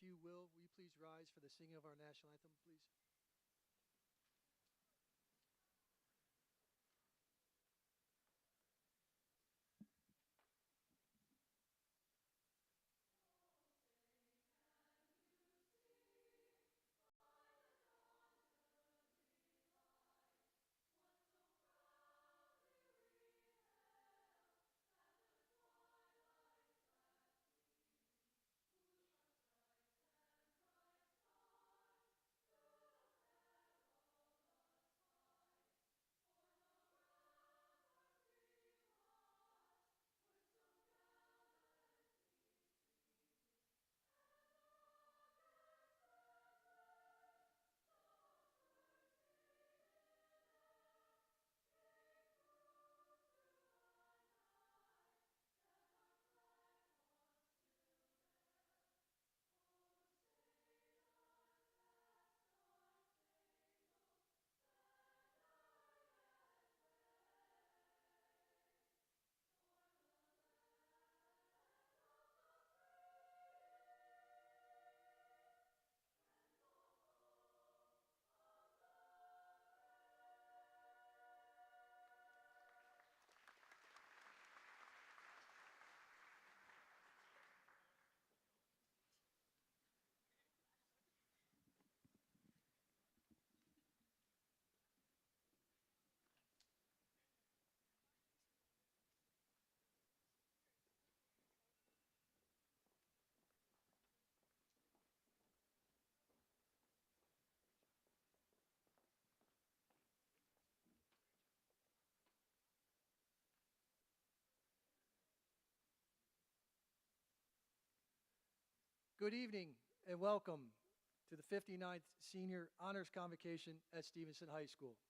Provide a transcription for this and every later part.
you will you please rise for the singing of our national anthem, please? Good evening and welcome to the 59th Senior Honors Convocation at Stevenson High School.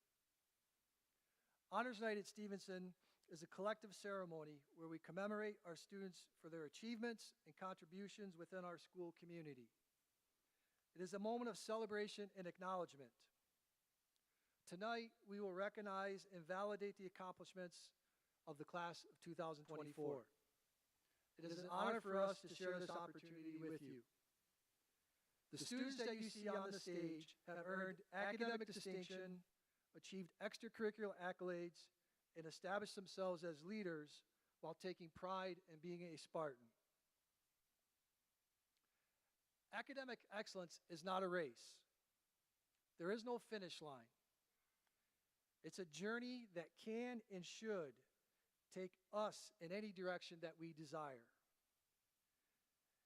Honors Night at Stevenson is a collective ceremony where we commemorate our students for their achievements and contributions within our school community. It is a moment of celebration and acknowledgement. Tonight, we will recognize and validate the accomplishments of the class of 2024. It is an honor for us to share this opportunity with you. The students that you see on the stage have earned academic distinction, achieved extracurricular accolades, and established themselves as leaders while taking pride in being a Spartan. Academic excellence is not a race. There is no finish line. It's a journey that can and should take us in any direction that we desire.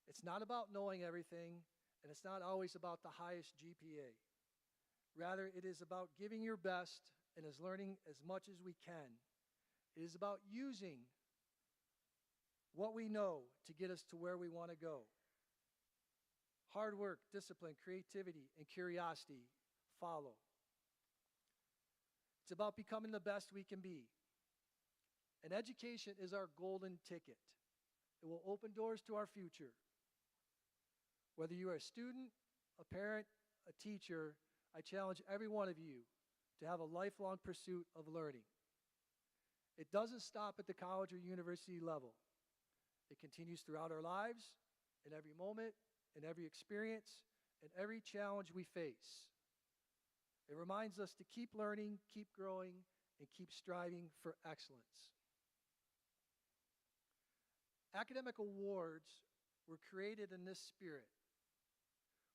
It's not about knowing everything, and it's not always about the highest GPA. Rather, it is about giving your best and is learning as much as we can. It is about using what we know to get us to where we want to go. Hard work, discipline, creativity, and curiosity follow. It's about becoming the best we can be. And education is our golden ticket. It will open doors to our future. Whether you are a student, a parent, a teacher, I challenge every one of you to have a lifelong pursuit of learning. It doesn't stop at the college or university level. It continues throughout our lives, in every moment, in every experience, in every challenge we face. It reminds us to keep learning, keep growing, and keep striving for excellence. Academic awards were created in this spirit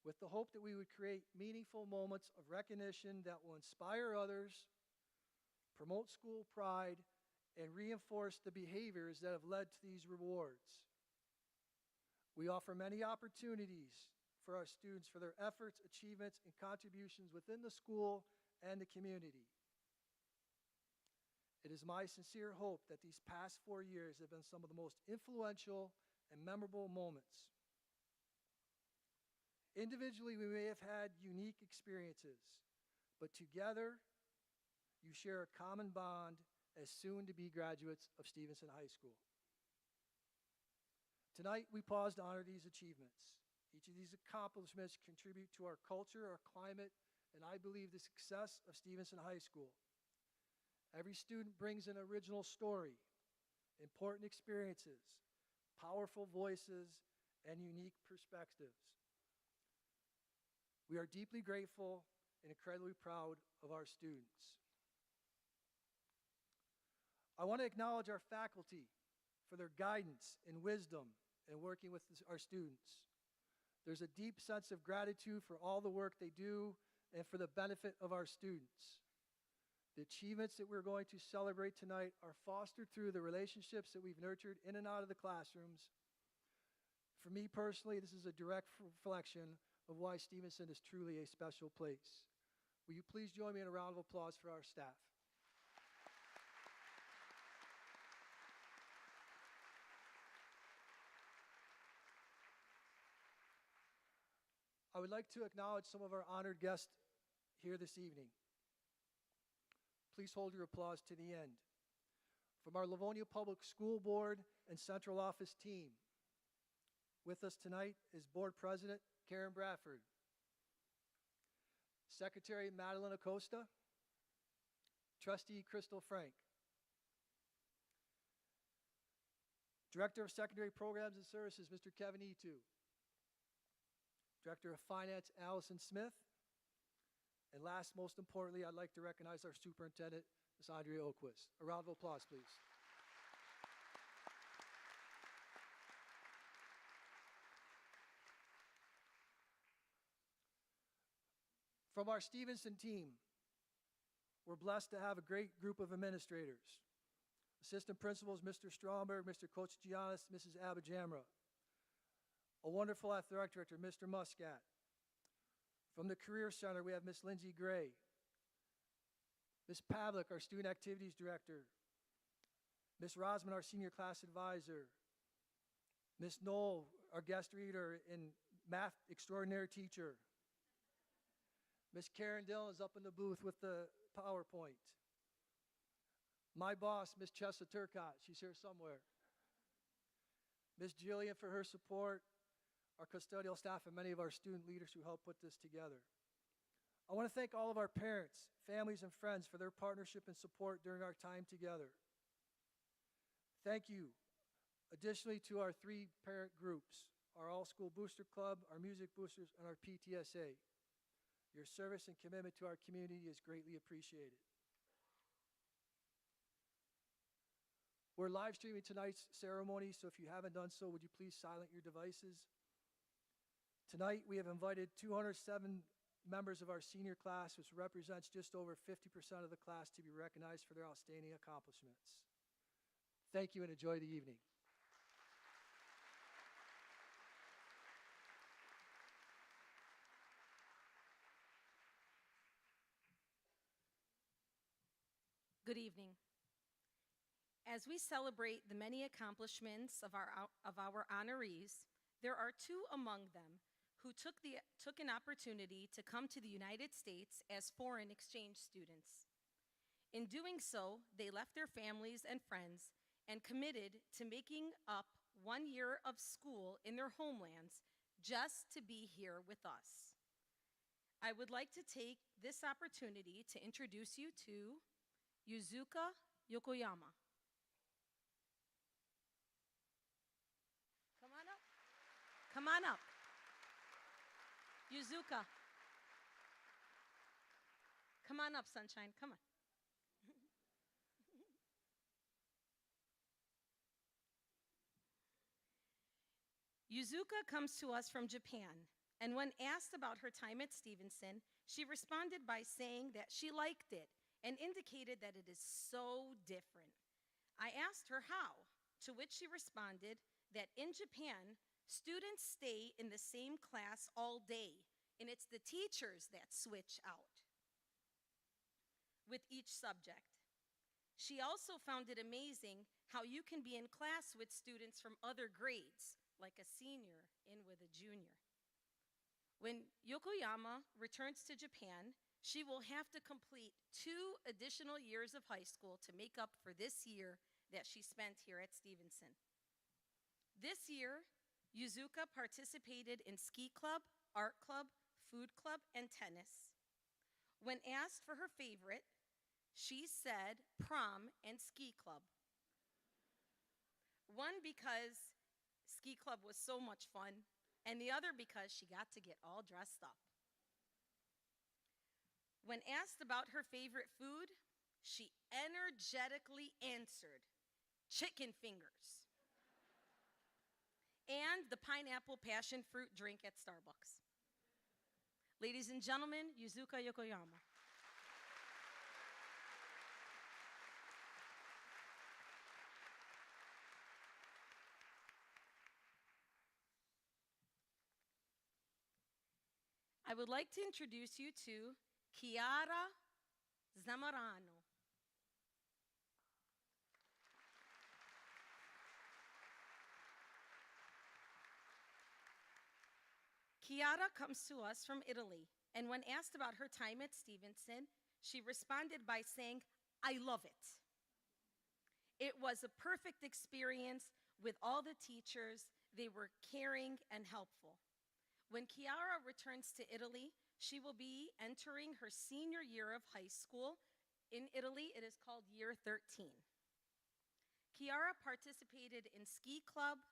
with the hope that we would create meaningful moments of recognition that will inspire others, promote school pride, and reinforce the behaviors that have led to these rewards. We offer many opportunities for our students for their efforts, achievements, and contributions within the school and the community. It is my sincere hope that these past 4 years have been some of the most influential and memorable moments. Individually, we may have had unique experiences, but together, you share a common bond as soon-to-be graduates of Stevenson High School. Tonight, we pause to honor these achievements. Each of these accomplishments contribute to our culture, our climate, and I believe the success of Stevenson High School. Every student brings an original story, important experiences, powerful voices, and unique perspectives. We are deeply grateful and incredibly proud of our students. I want to acknowledge our faculty for their guidance and wisdom in working with our students. There's a deep sense of gratitude for all the work they do and for the benefit of our students. The achievements that we're going to celebrate tonight are fostered through the relationships that we've nurtured in and out of the classrooms. For me personally, this is a direct reflection of why Stevenson is truly a special place. Will you please join me in a round of applause for our staff? I would like to acknowledge some of our honored guests here this evening. Please hold your applause to the end. From our Livonia Public School Board and Central Office team, with us tonight is Board President Karen Bradford, Secretary Madeline Acosta, Trustee Crystal Frank, Director of Secondary Programs and Services, Mr. Kevin Etu, Director of Finance, Allison Smith, and last, most importantly, I'd like to recognize our Superintendent, Ms. Andrea Oquist. A round of applause, please. From our Stevenson team, we're blessed to have a great group of administrators. Assistant principals, Mr. Stromberg, Mr. Kochigiannis, Mrs. Abajamra. A wonderful athletic director, Mr. Muscat. From the Career Center, we have Ms. Lindsay Gray. Ms. Pavlik, our Student Activities Director. Ms. Rosman, our Senior Class Advisor. Ms. Knoll, our guest reader and math extraordinary teacher. Ms. Karen Dillon is up in the booth with the PowerPoint. My boss, Ms. Chessa Turcott, she's here somewhere. Ms. Jillian for her support, our custodial staff, and many of our student leaders who helped put this together. I want to thank all of our parents, families, and friends for their partnership and support during our time together. Thank you, additionally, to our 3 parent groups, our All-School Booster Club, our Music Boosters, and our PTSA. Your service and commitment to our community is greatly appreciated. We're live streaming tonight's ceremony, so if you haven't done so, would you please silent your devices? Tonight, we have invited 207 members of our senior class, which represents just over 50% of the class, to be recognized for their outstanding accomplishments. Thank you and enjoy the evening. Good evening. As we celebrate the many accomplishments of our honorees, there are 2 among them who took an opportunity to come to the United States as foreign exchange students. In doing so, they left their families and friends and committed to making up 1 year of school in their homelands just to be here with us. I would like to take this opportunity to introduce you to Yuzuka Yokoyama. Come on up. Come on up. Yuzuka. Come on up, sunshine. Come on. Yuzuka comes to us from Japan, and when asked about her time at Stevenson, she responded by saying that she liked it and indicated that it is so different. I asked her how, to which she responded that in Japan, students stay in the same class all day, and it's the teachers that switch out with each subject. She also found it amazing how you can be in class with students from other grades, like a senior in with a junior. When Yokoyama returns to Japan, she will have to complete 2 additional years of high school to make up for this year that she spent here at Stevenson. This year, Yuzuka participated in ski club, art club, food club, and tennis. When asked for her favorite, she said prom and ski club. One because ski club was so much fun, and the other because she got to get all dressed up. When asked about her favorite food, she energetically answered, chicken fingers, and the pineapple passion fruit drink at Starbucks. Ladies and gentlemen, Yuzuka Yokoyama. I would like to introduce you to Chiara Zamorano. Chiara comes to us from Italy, and when asked about her time at Stevenson, she responded by saying, I love it. It was a perfect experience with all the teachers. They were caring and helpful. When Chiara returns to Italy, she will be entering her senior year of high school. In Italy, it is called year 13. Chiara participated in ski club,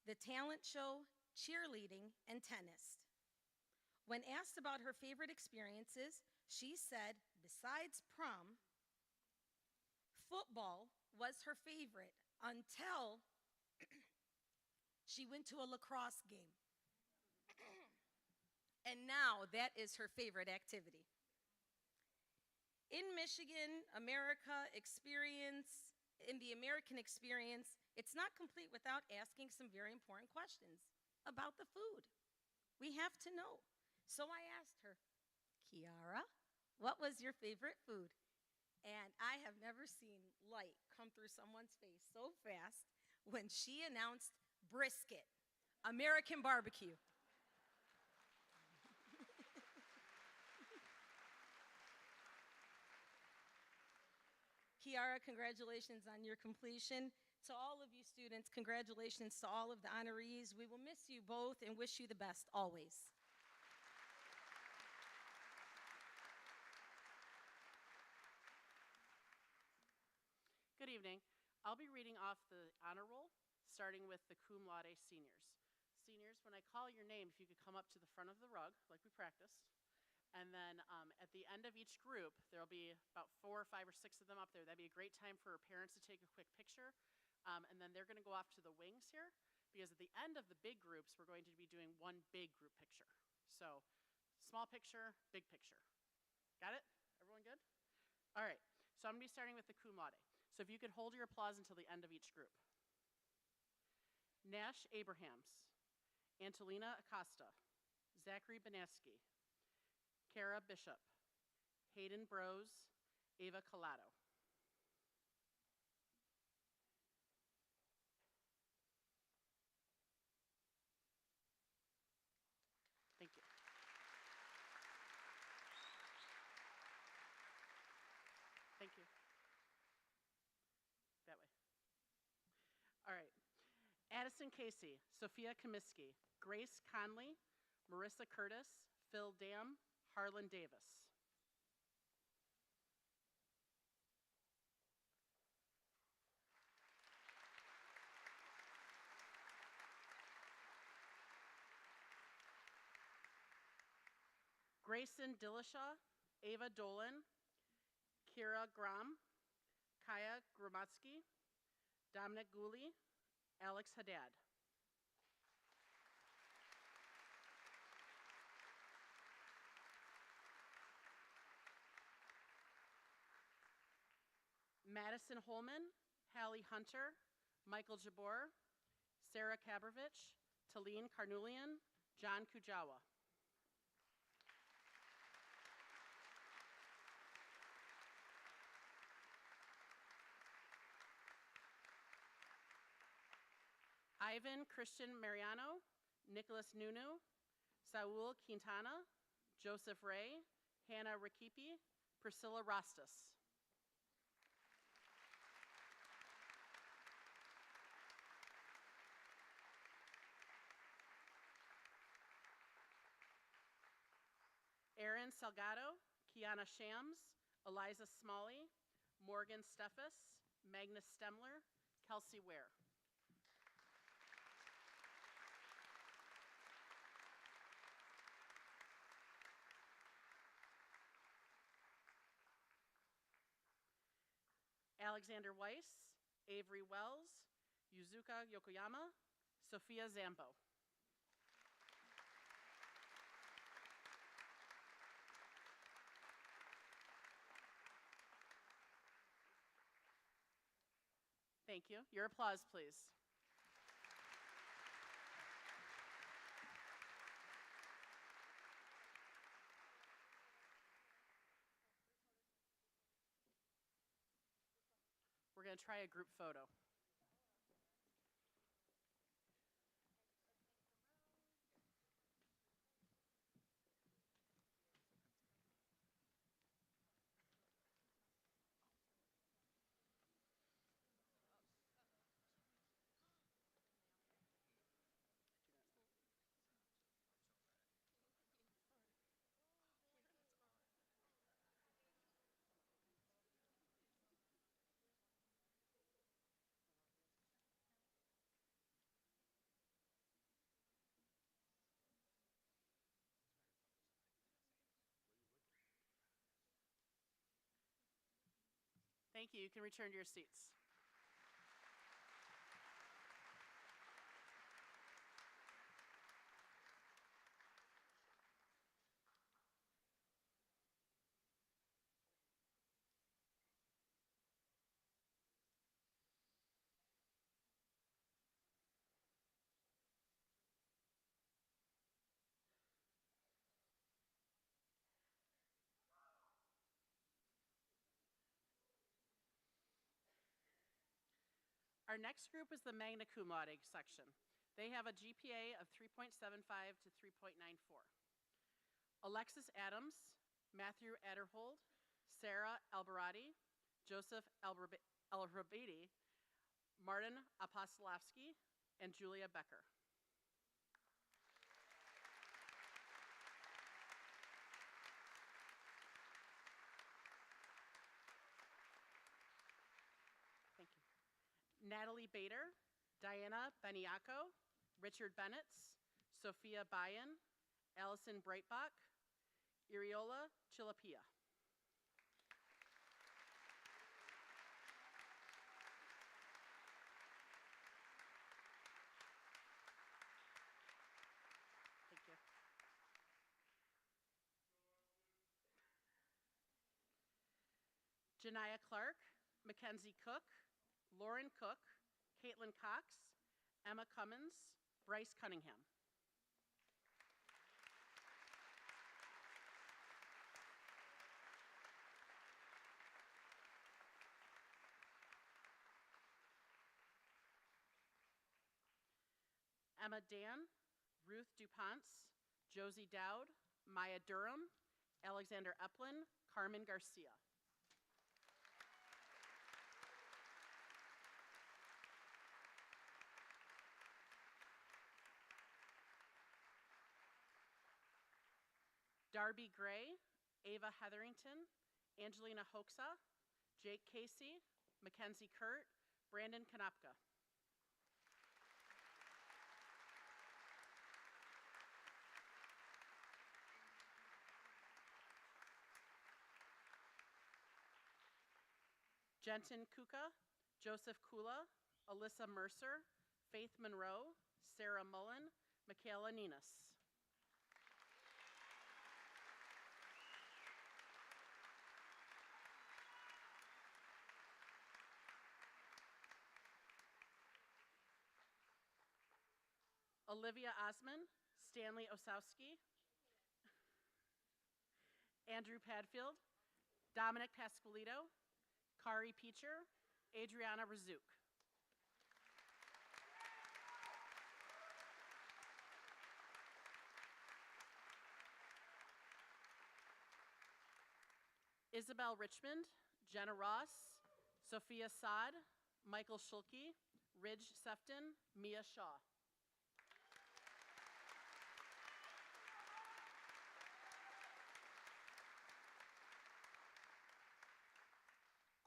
the talent show, cheerleading, and tennis. When asked about her favorite experiences, she said, besides prom, football was her favorite until she went to a lacrosse game. And now that is her favorite activity. In Michigan, in the American experience, it's not complete without asking some very important questions about the food. We have to know. So I asked her, Chiara, what was your favorite food? And I have never seen light come through someone's face so fast when she announced brisket, American barbecue. Chiara, congratulations on your completion. To all of you students, congratulations to all of the honorees. We will miss you both and wish you the best always. Good evening. I'll be reading off the honor roll, starting with the cum laude seniors. Seniors, when I call your name, if you could come up to the front of the rug, like we practiced. And then at the end of each group, there'll be about 4 or 5 or 6 of them up there. That'd be a great time for parents to take a quick picture. And then they're going to go off to the wings here, because at the end of the big groups, we're going to be doing one big group picture. So small picture, big picture. Got it? Everyone good? All right. So I'm going to be starting with the cum laude. So if you could hold your applause until the end of each group. Nash Abrahams, Antolina Acosta, Zachary Benesky, Kara Bishop, Hayden Brose, Ava Collado. Thank you. Thank you. That way. All right. Addison Casey, Sophia Comiskey, Grace Conley, Marissa Curtis, Phil Dam, Harlan Davis. Grayson Dillashaw, Ava Dolan, Kira Gram, Kaya Gromatsky, Dominic Gooley, Alex Haddad. Madison Holman, Hallie Hunter, Michael Jabor, Sarah Kabrovich, Talene Carnulian, John Kujawa. Ivan Christian Mariano, Nicholas Nunu, Saul Quintana, Joseph Ray, Hannah Rakipi, Priscilla Rostas. Aaron Salgado, Kiana Shams, Eliza Smalley, Morgan Steffes, Magnus Stemler, Kelsey Ware. Alexander Weiss, Avery Wells, Yuzuka Yokoyama, Sophia Zambo. Thank you. Your applause, please. We're going to try a group photo. Thank you. You can return to your seats. Our next group is the magna cum laude section. They have a GPA of 3.75 to 3.94. Alexis Adams, Matthew Adderhold, Sarah Albarati, Joseph Alrabati, Martin Apostolowski, and Julia Becker. Thank you. Natalie Bader, Diana Beniaco, Richard Bennetts, Sophia Bayan, Allison Breitbach, Iriola Chilapia. Thank you. Janiyah Clark, Mackenzie Cook, Lauren Cook, Caitlin Cox, Emma Cummins, Bryce Cunningham. Emma Dan, Ruth DuPonce, Josie Dowd, Maya Durham, Alexander Eplin, Carmen Garcia. Darby Gray, Ava Hetherington, Angelina Hoeksa, Jake Casey, Mackenzie Kurt, Brandon Konopka. Jenton Kuka, Joseph Kula, Alyssa Mercer, Faith Monroe, Sarah Mullen, Michaela Ninas. Olivia Osman, Stanley Osowski, Andrew Padfield, Dominic Pasqualito, Kari Peacher, Adriana Razouk. Isabel Richmond, Jenna Ross, Sophia Saad, Michael Schulke, Ridge Sefton, Mia Shaw.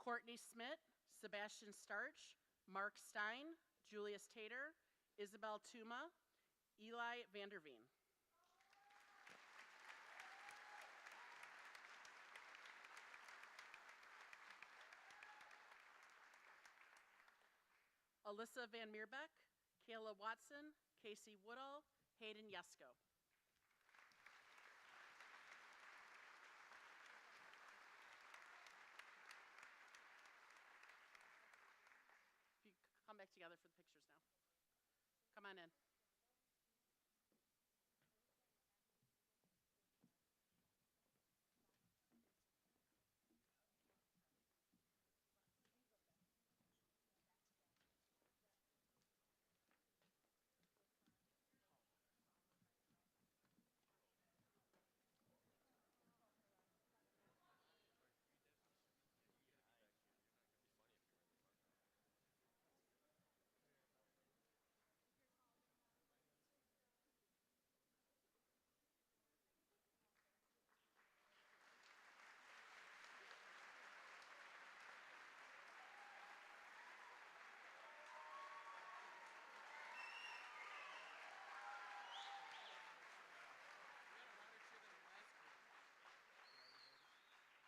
Courtney Smith, Sebastian Starch, Mark Stein, Julius Tater, Isabel Tuma, Eli Vanderveen. Alyssa Van Meerbeck, Kayla Watson, Casey Woodall, Hayden Yesko. If you come back together for the pictures now. Come on in.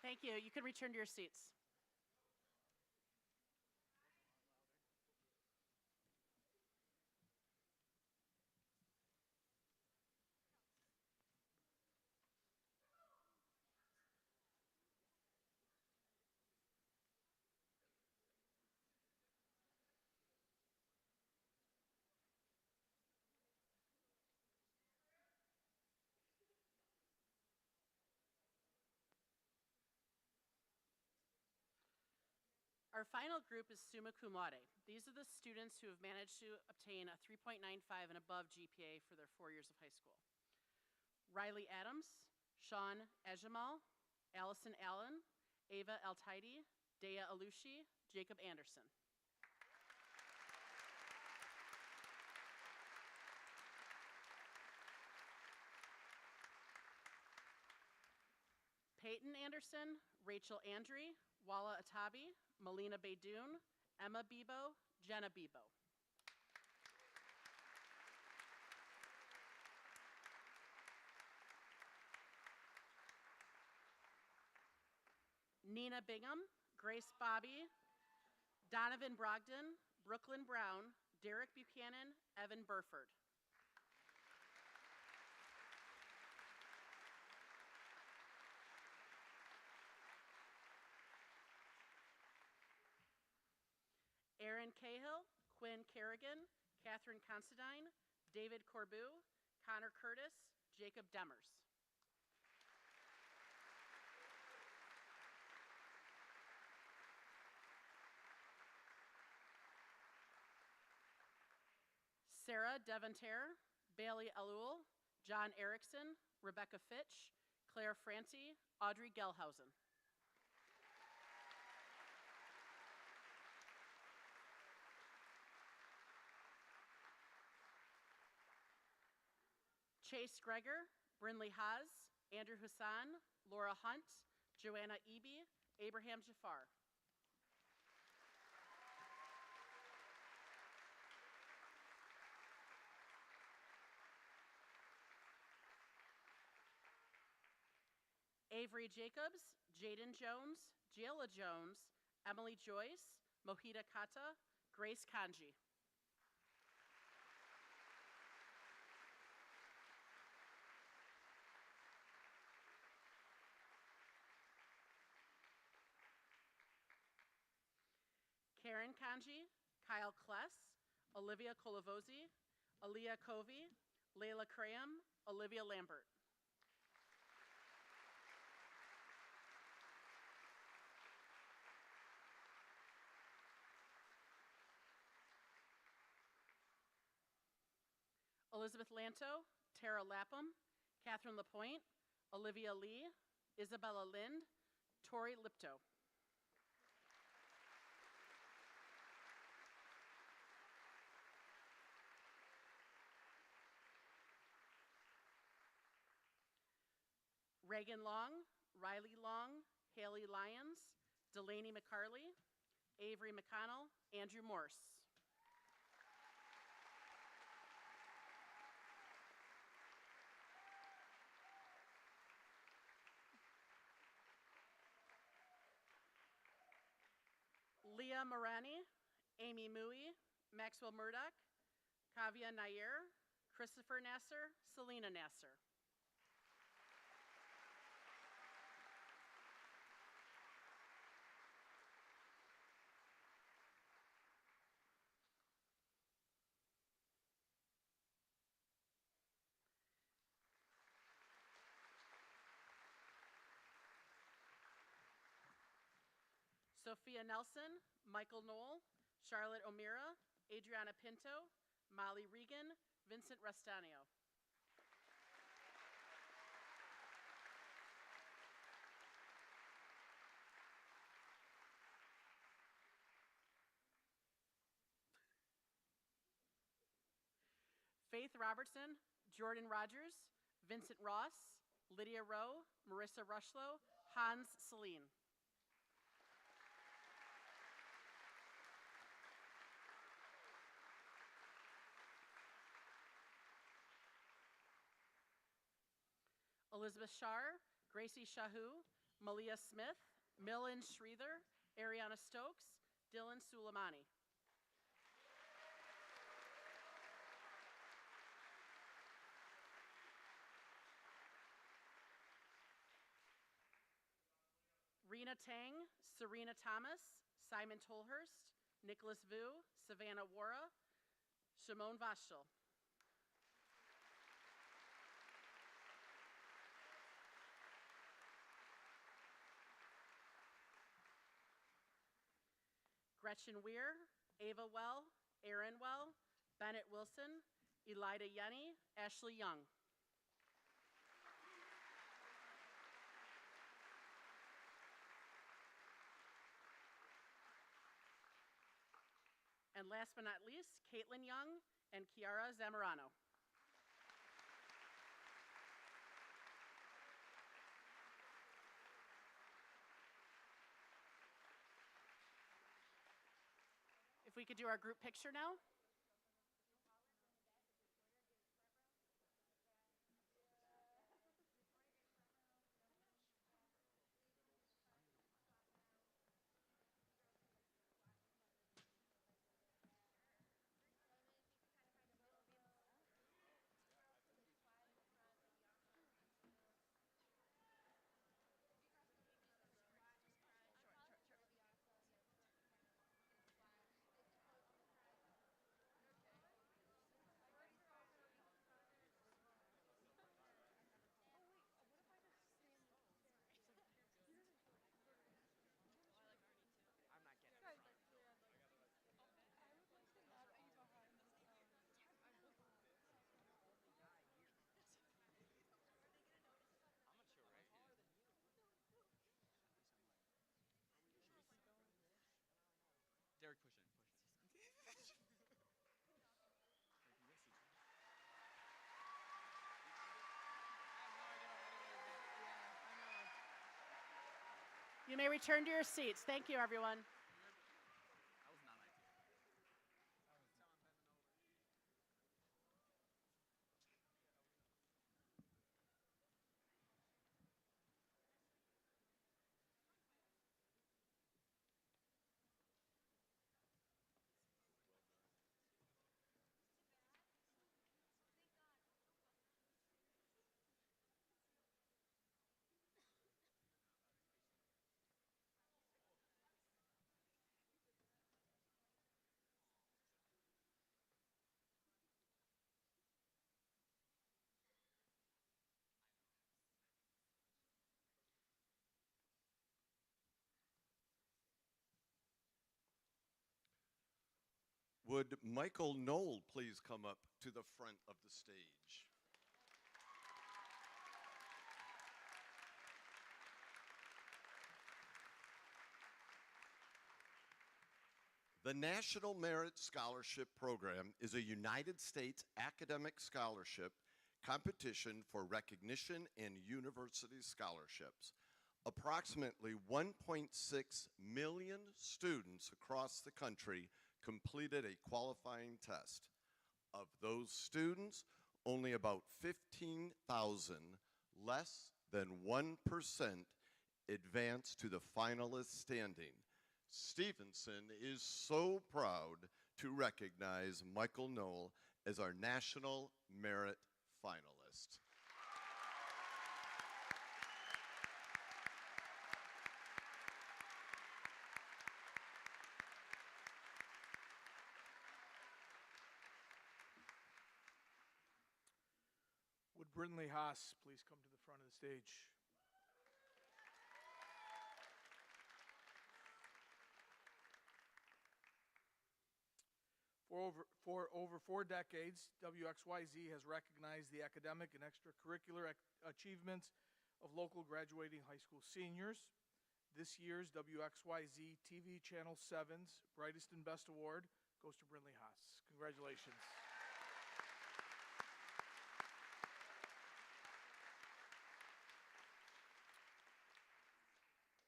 Thank you. You can return to your seats. Our final group is summa cum laude. These are the students who have managed to obtain a 3.95 and above GPA for their 4 years of high school. Riley Adams, Sean Ejamal, Allison Allen, Ava Altaidi, Dea Alushi, Jacob Anderson. Peyton Anderson, Rachel Andre, Walla Atabi, Melina Baydoun, Emma Bebo, Jenna Bebo. Nina Bingham, Grace Bobby, Donovan Brogdon, Brooklyn Brown, Derek Buchanan, Evan Burford. Aaron Cahill, Quinn Kerrigan, Catherine Considine, David Corbu, Connor Curtis, Jacob Demers. Sarah Devonterre, Bailey Elul, John Erickson, Rebecca Fitch, Claire Francie, Audrey Gelhausen. Chase Greger, Brinley Haas, Andrew Hassan, Laura Hunt, Joanna Eby, Abraham Jafar. Avery Jacobs, Jaden Jones, Jayla Jones, Emily Joyce, Mohita Kata, Grace Kanji. Karen Kanji, Kyle Kless, Olivia Colavozi, Aaliyah Covey, Layla Cram, Olivia Lambert. Elizabeth Lanto, Tara Lapham, Catherine LaPointe, Olivia Lee, Isabella Lind, Tori Lipto. Reagan Long, Riley Long, Haley Lyons, Delaney McCarley, Avery McConnell, Andrew Morse. Leah Morani, Amy Mui, Maxwell Murdoch, Kavya Nair, Christopher Nasser, Selena Nasser. Sophia Nelson, Michael Knoll, Charlotte O'Meara, Adriana Pinto, Molly Regan, Vincent Restanio. Faith Robertson, Jordan Rogers, Vincent Ross, Lydia Rowe, Marissa Rushlow, Hans Celine. Elizabeth Shar, Gracie Shahu, Malia Smith, Millen Sridhar, Ariana Stokes, Dylan Suleimani. Rena Tang, Serena Thomas, Simon Tolhurst, Nicholas Vu, Savannah Wara, Shimon Vashel. Gretchen Weir, Ava Well, Aaron Well, Bennett Wilson, Elida Yenny, Ashley Young. And last but not least, Caitlin Young and Kiara Zamorano. If we could do our group picture now. Derek, push in. You may return to your seats. Thank you, everyone. That was not ideal. Would Michael Knoll please come up to the front of the stage? The National Merit Scholarship Program is a United States academic scholarship competition for recognition in university scholarships. Approximately 1.6 million students across the country completed a qualifying test. Of those students, only about 15,000, less than 1%, advanced to the finalist standing. Stevenson is so proud to recognize Michael Knoll as our National Merit Finalist. Would Brindley Haas please come to the front of the stage? For over 4 decades, WXYZ has recognized the academic and extracurricular achievements of local graduating high school seniors. This year's WXYZ TV Channel 7's Brightest and Best Award goes to Brindley Haas. Congratulations.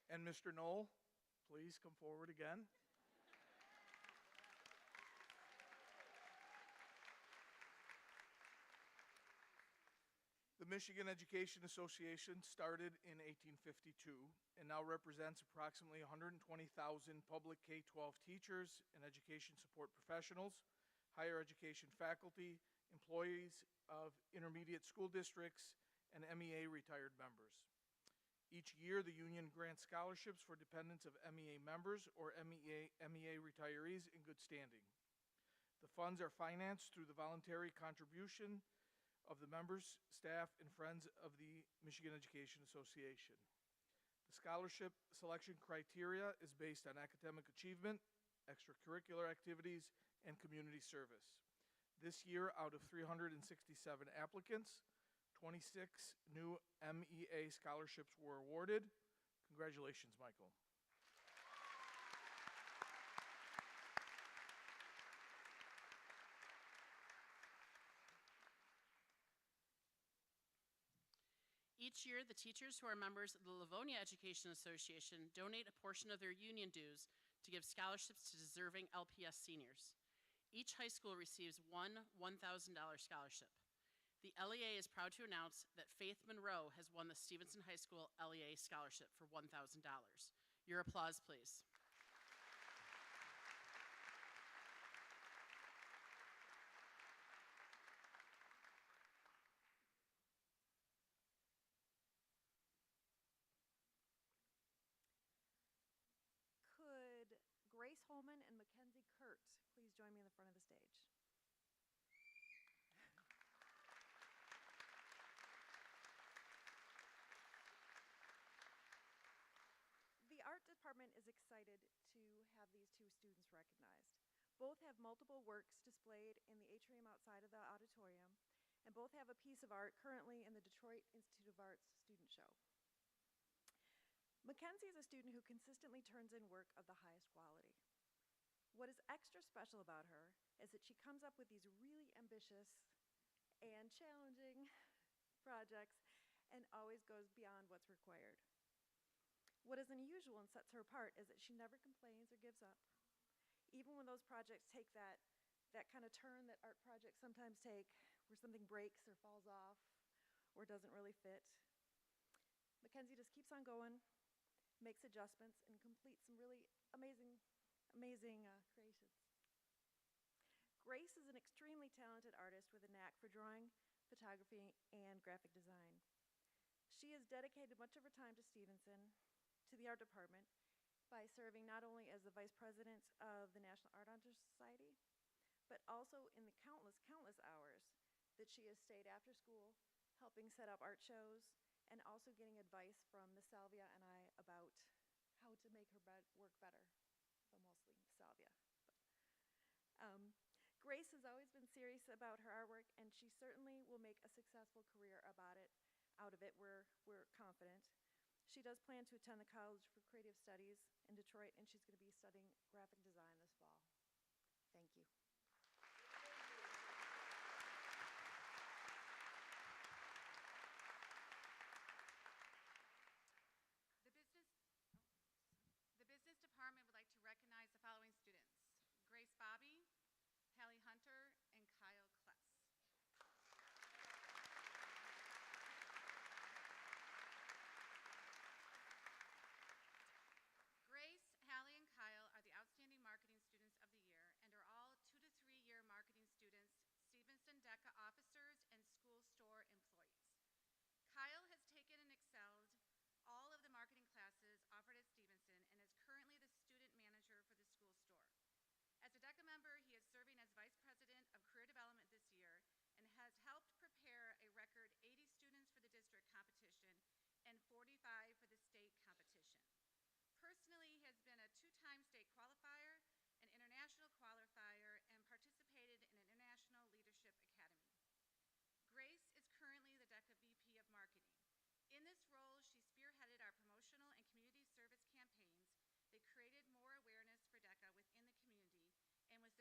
And Mr. Knoll, please come forward again. The Michigan Education Association started in 1852 and now represents approximately 120,000 public K-12 teachers and education support professionals, higher education faculty, employees of intermediate school districts, and MEA retired members. Each year, the union grants scholarships for dependents of MEA members or MEA retirees in good standing. The funds are financed through the voluntary contribution of the members, staff, and friends of the Michigan Education Association. The scholarship selection criteria is based on academic achievement, extracurricular activities, and community service. This year, out of 367 applicants, 26 new MEA scholarships were awarded. Congratulations, Michael. Each year, the teachers who are members of the Livonia Education Association donate a portion of their union dues to give scholarships to deserving LPS seniors. Each high school receives one $1,000 scholarship. The LEA is proud to announce that Faith Monroe has won the Stevenson High School LEA scholarship for $1,000. Your applause, please. Could Grace Holman and Mackenzie Kurtz please join me in the front of the stage? The art department is excited to have these two students recognized. Both have multiple works displayed in the atrium outside of the auditorium, and both have a piece of art currently in the Detroit Institute of Arts student show. Mackenzie is a student who consistently turns in work of the highest quality. What is extra special about her is that she comes up with these really ambitious and challenging projects and always goes beyond what's required. What is unusual and sets her apart is that she never complains or gives up. Even when those projects take that kind of turn that art projects sometimes take, where something breaks or falls off or doesn't really fit, Mackenzie just keeps on going, makes adjustments, and completes some really amazing creations. Grace is an extremely talented artist with a knack for drawing, photography, and graphic design. She has dedicated much of her time to Stevenson, to the art department, by serving not only as the vice president of the National Art Honor Society, but also in the countless hours that she has stayed after school, helping set up art shows, and also getting advice from Miss Salvia and I about how to make her work better. Well, mostly Salvia. Grace has always been serious about her artwork, and she certainly will make a successful career out of it. We're confident. She does plan to attend the College for Creative Studies in Detroit, and she's going to be studying graphic design this fall. Thank you. The business department would like to recognize the following students: Grace Bobby, Hallie Hunter, and Kyle Kless. Grace, Hallie, and Kyle are the outstanding marketing students of the year and are all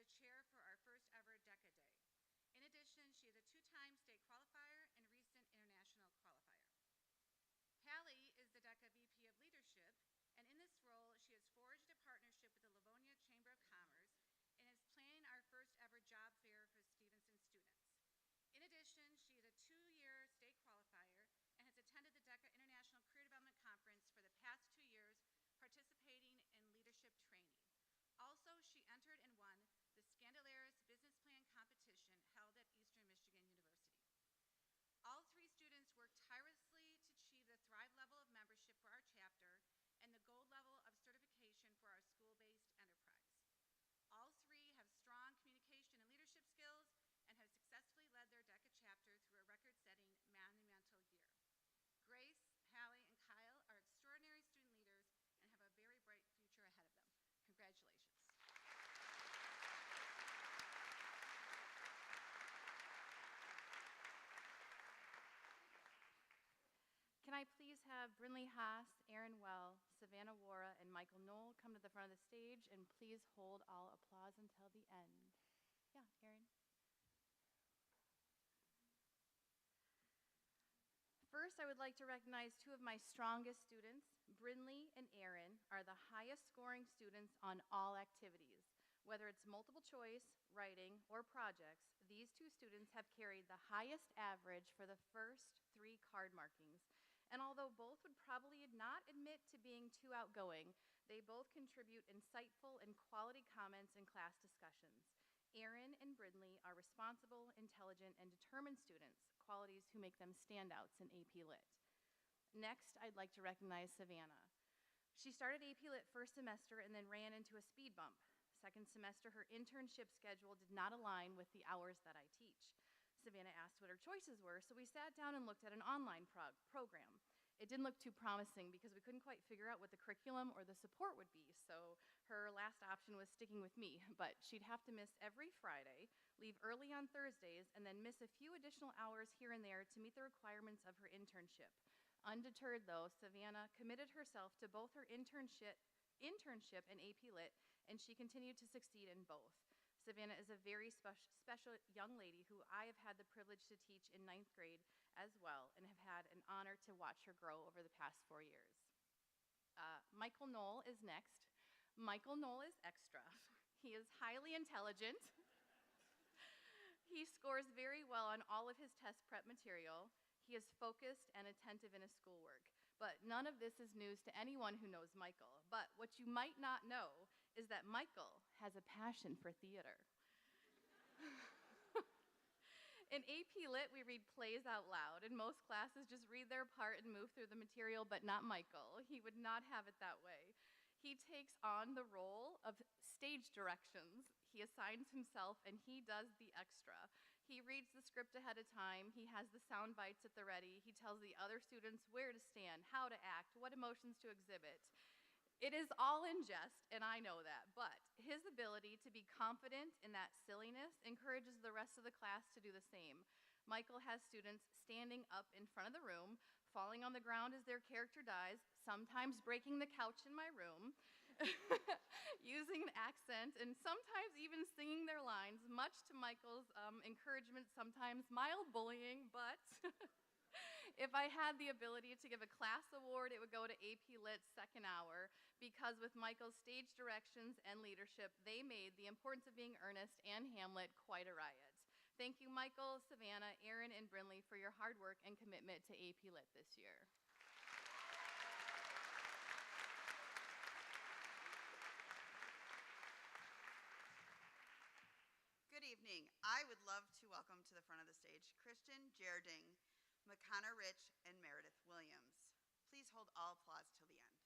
the chair for our first ever DECA Day. In addition, she is a two-time state qualifier and recent international qualifier. Hallie is the DECA VP of Leadership, and in this role, she has forged a partnership with the Livonia Chamber of Commerce and is planning our first ever job fair for Stevenson students. In addition, she is a two-year state qualifier and has attended the DECA International Career Development Conference for the past 2 years, participating in leadership training. Also, she entered and won the Scandalaris Business Plan competition held at Eastern Michigan University. All three students worked tirelessly to achieve the Thrive level of membership for our chapter and the Gold level of certification for our school-based enterprise. All three have strong communication and leadership skills and have successfully led their DECA chapter through a record-setting monumental year. Grace, Hallie, and Kyle are extraordinary student leaders and have a very bright future ahead of them. Congratulations. Can I please have Brinley Haas, Aaron Well, Savannah Wara, and Michael Knoll come to the front of the stage, and please hold all applause until the end. Yeah, Aaron. First, I would like to recognize two of my strongest students. Brinley and Aaron are the highest scoring students on all activities. Whether it's multiple choice, writing, or projects, these two students have carried the highest average for the first 3 card markings. And although both would probably not admit to being too outgoing, they both contribute insightful and quality comments in class discussions. Aaron and Brinley are responsible, intelligent, and determined students, qualities who make them standouts in AP Lit. Next, I'd like to recognize Savannah. She started AP Lit first semester and then ran into a speed bump. Second semester, her internship schedule did not align with the hours that I teach. Savannah asked what her choices were, so we sat down and looked at an online program. It didn't look too promising because we couldn't quite figure out what the curriculum or the support would be, so her last option was sticking with me, but she'd have to miss every Friday, leave early on Thursdays, and then miss a few additional hours here and there to meet the requirements of her internship. Undeterred, though, Savannah committed herself to both her internship and AP Lit, and she continued to succeed in both. Savannah is a very special young lady who I have had the privilege to teach in 9th grade as well, and have had an honor to watch her grow over the past 4 years. Michael Knoll is next. Michael Knoll is extra. He is highly intelligent. He scores very well on all of his test prep material. He is focused and attentive in his schoolwork. But none of this is news to anyone who knows Michael. But what you might not know is that Michael has a passion for theater. In AP Lit, we read plays out loud, and most classes just read their part and move through the material, but not Michael. He would not have it that way. He takes on the role of stage directions. He assigns himself, and he does the extra. He reads the script ahead of time. He has the sound bites at the ready. He tells the other students where to stand, how to act, what emotions to exhibit. It is all in jest, and I know that, but his ability to be confident in that silliness encourages the rest of the class to do the same. Michael has students standing up in front of the room, falling on the ground as their character dies, sometimes breaking the couch in my room, using an accent, and sometimes even singing their lines, much to Michael's encouragement, sometimes mild bullying, but if I had the ability to give a class award, it would go to AP Lit's second hour, because with Michael's stage directions and leadership, they made the importance of being earnest and Hamlet quite a riot. Thank you, Michael, Savannah, Aaron, and Brinley, for your hard work and commitment to AP Lit this year. Good evening. I would love to welcome to the front of the stage Christian Jerding, McConnor Rich, and Meredith Williams. Please hold all applause till the end.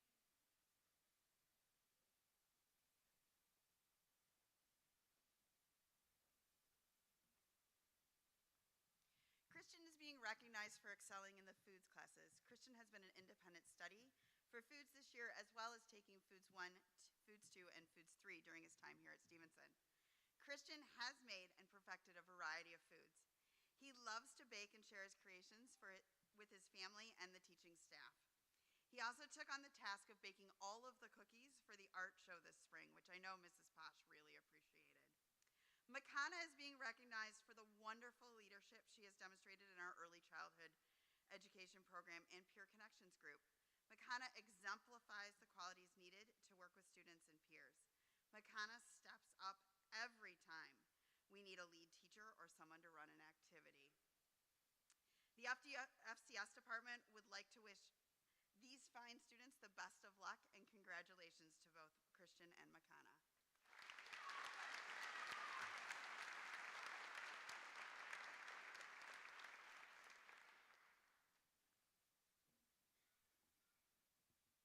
Christian is being recognized for excelling in the foods classes. Christian has been an independent study for foods this year, as well as taking Foods 1, Foods 2, and Foods 3 during his time here at Stevenson. Christian has made and perfected a variety of foods. He loves to bake and share his creations with his family and the teaching staff. He also took on the task of baking all of the cookies for the art show this spring, which I know Mrs. Posh really appreciated. Makana is being recognized for the wonderful leadership she has demonstrated in our early childhood education program and Peer Connections group. Makana exemplifies the qualities needed to work with students and peers. Makana steps up every time we need a lead teacher or someone to run an activity. The FCS department would like to wish these fine students the best of luck and congratulations to both Christian and Makana.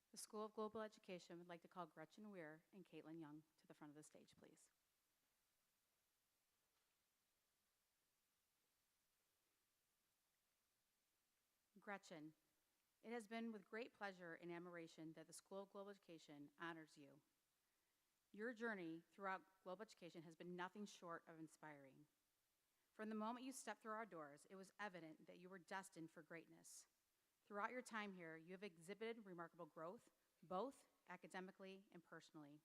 The School of Global Education would like to call Gretchen Weir and Caitlin Young to the front of the stage, please. Gretchen, it has been with great pleasure and admiration that the School of Global Education honors you. Your journey throughout global education has been nothing short of inspiring. From the moment you stepped through our doors, it was evident that you were destined for greatness. Throughout your time here, you have exhibited remarkable growth, both academically and personally.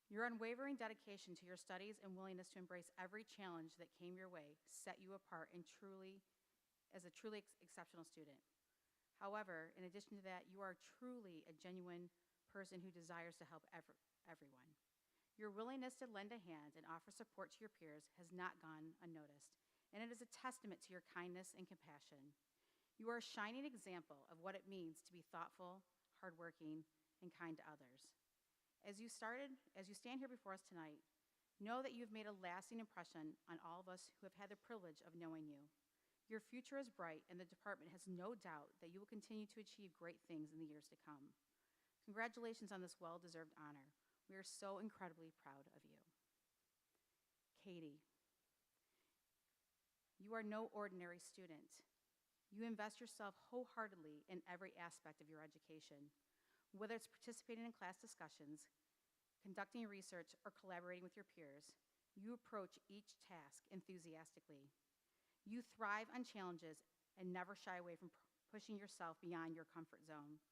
Your unwavering dedication to your studies and willingness to embrace every challenge that came your way set you apart as a truly exceptional student. However, in addition to that, you are truly a genuine person who desires to help everyone. Your willingness to lend a hand and offer support to your peers has not gone unnoticed, and it is a testament to your kindness and compassion. You are a shining example of what it means to be thoughtful, hardworking, and kind to others. As you stand here before us tonight, know that you've made a lasting impression on all of us who have had the privilege of knowing you. Your future is bright, and the department has no doubt that you will continue to achieve great things in the years to come. Congratulations on this well-deserved honor. We are so incredibly proud of you. Katie, you are no ordinary student. You invest yourself wholeheartedly in every aspect of your education, whether it's participating in class discussions, conducting research, or collaborating with your peers. You approach each task enthusiastically. You thrive on challenges and never shy away from pushing yourself beyond your comfort zone.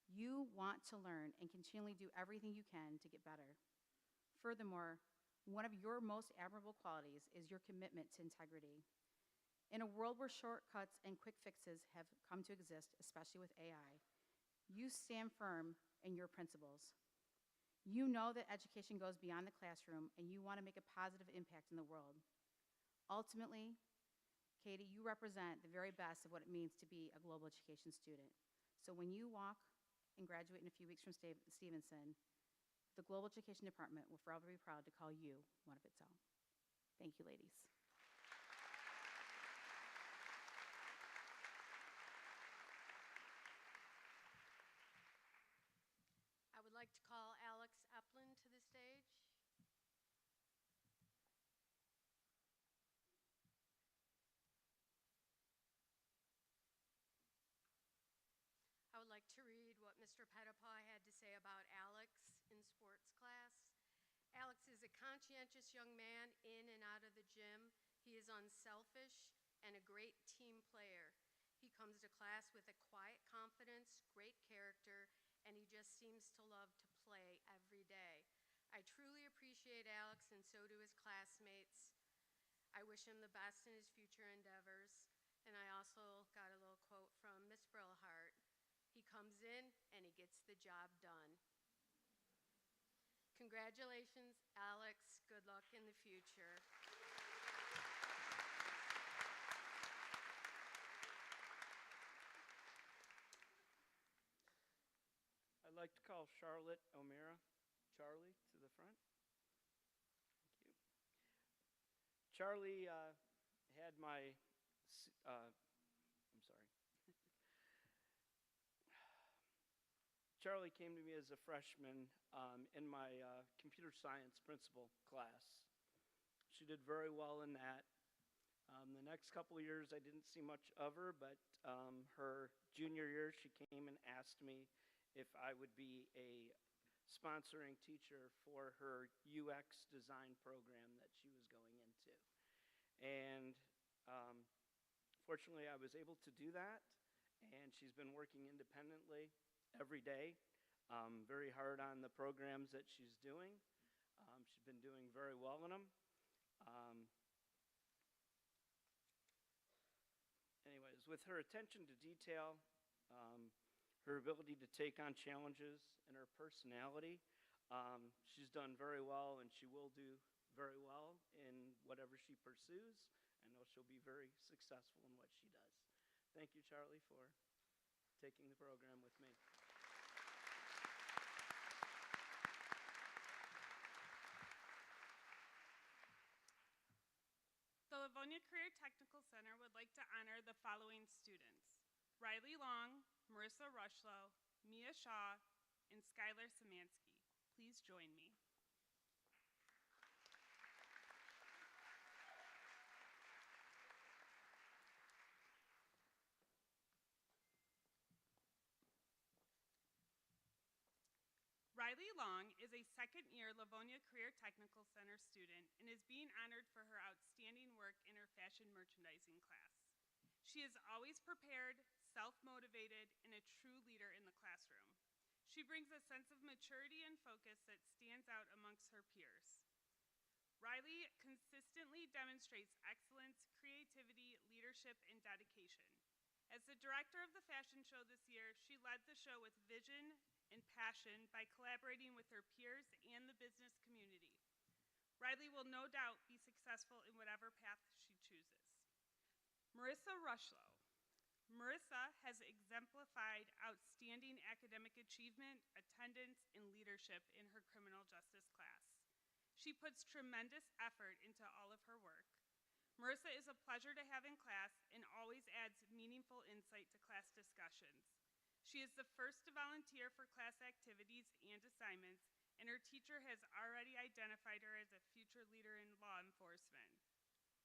You want to learn and continually do everything you can to get better. Furthermore, one of your most admirable qualities is your commitment to integrity. In a world where shortcuts and quick fixes have come to exist, especially with AI, you stand firm in your principles. You know that education goes beyond the classroom, and you want to make a positive impact in the world. Ultimately, Katie, you represent the very best of what it means to be a global education student. So when you walk and graduate in a few weeks from Stevenson, the Global Education Department will forever be proud to call you one of its own. Thank you, ladies. I would like to call Alex Eplin to the stage. I would like to read what Mr. Pettipaw had to say about Alex in sports class. Alex is a conscientious young man in and out of the gym. He is unselfish and a great team player. He comes to class with a quiet confidence, great character, and he just seems to love to play every day. I truly appreciate Alex, and so do his classmates. I wish him the best in his future endeavors. And I also got a little quote from Miss Brillhart. He comes in and he gets the job done. Congratulations, Alex. Good luck in the future. I'd like to call Charlotte O'Meara. Charlie, to the front. Thank you. Charlie had my, I'm sorry. Charlie came to me as a freshman in my computer science principal class. She did very well in that. The next couple of years, I didn't see much of her, but her junior year, she came and asked me if I would be a sponsoring teacher for her UX design program that she was going into. And fortunately, I was able to do that, and she's been working independently every day, very hard on the programs that she's doing. She's been doing very well in them. Um, Anyways, with her attention to detail, her ability to take on challenges, and her personality, she's done very well, and she will do very well in whatever she pursues. I know she'll be very successful in what she does. Thank you, Charlie, for taking the program with me. The Livonia Career Technical Center would like to honor the following students: Riley Long, Marissa Rushlow, Mia Shaw, and Skylar Szymanski. Please join me. Riley Long is a second-year Livonia Career Technical Center student and is being honored for her outstanding work in her fashion merchandising class. She is always prepared, self-motivated, and a true leader in the classroom. She brings a sense of maturity and focus that stands out amongst her peers. Riley consistently demonstrates excellence, creativity, leadership, and dedication. As the director of the fashion show this year, she led the show with vision and passion by collaborating with her peers and the business community. Riley will no doubt be successful in whatever path she chooses. Marissa Rushlow. Marissa has exemplified outstanding academic achievement, attendance, and leadership in her criminal justice class. She puts tremendous effort into all of her work. Marissa is a pleasure to have in class and always adds meaningful insight to class discussions. She is the first to volunteer for class activities and assignments, and her teacher has already identified her as a future leader in law enforcement.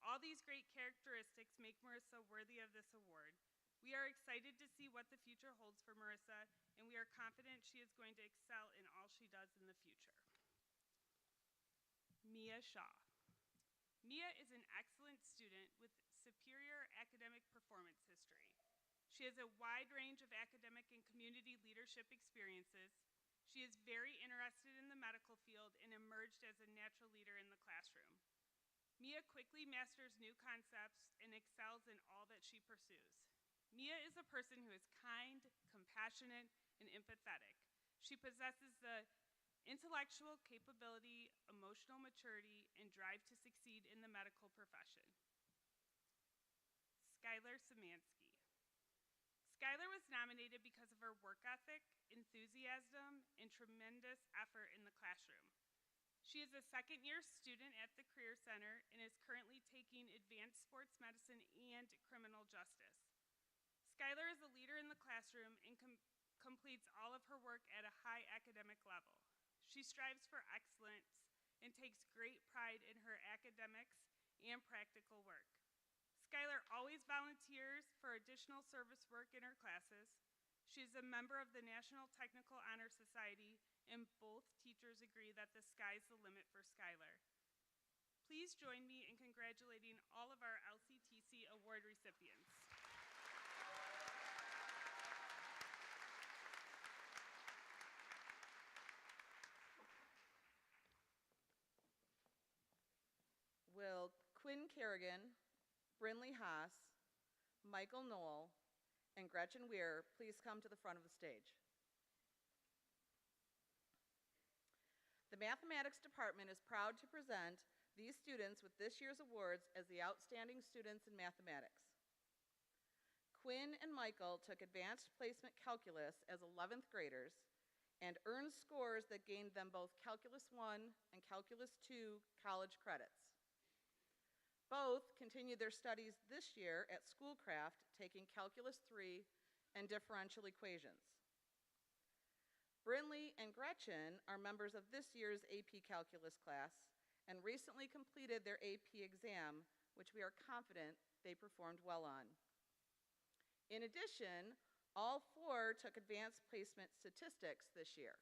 All these great characteristics make Marissa worthy of this award. We are excited to see what the future holds for Marissa, and we are confident she is going to excel in all she does in the future. Mia Shaw. Mia is an excellent student with superior academic performance history. She has a wide range of academic and community leadership experiences. She is very interested in the medical field and emerged as a natural leader in the classroom. Mia quickly masters new concepts and excels in all that she pursues. Mia is a person who is kind, compassionate, and empathetic. She possesses the intellectual capability, emotional maturity, and drive to succeed in the medical profession. Skylar Szymanski. Skylar was nominated because of her work ethic, enthusiasm, and tremendous effort in the classroom. She is a second-year student at the Career Center and is currently taking advanced sports medicine and criminal justice. Skylar is a leader in the classroom and completes all of her work at a high academic level. She strives for excellence and takes great pride in her academics and practical work. Skylar always volunteers for additional service work in her classes. She is a member of the National Technical Honor Society, and both teachers agree that the sky's the limit for Skylar. Please join me in congratulating all of our LCTC award recipients. Will Quinn Kerrigan, Brinley Haas, Michael Knoll, and Gretchen Weir please come to the front of the stage? The Mathematics Department is proud to present these students with this year's awards as the Outstanding Students in Mathematics. Quinn and Michael took advanced placement calculus as 11th graders and earned scores that gained them both Calculus 1 and Calculus 2 college credits. Both continued their studies this year at Schoolcraft, taking Calculus 3 and differential equations. Brinley and Gretchen are members of this year's AP Calculus class and recently completed their AP exam, which we are confident they performed well on. In addition, all four took advanced placement statistics this year.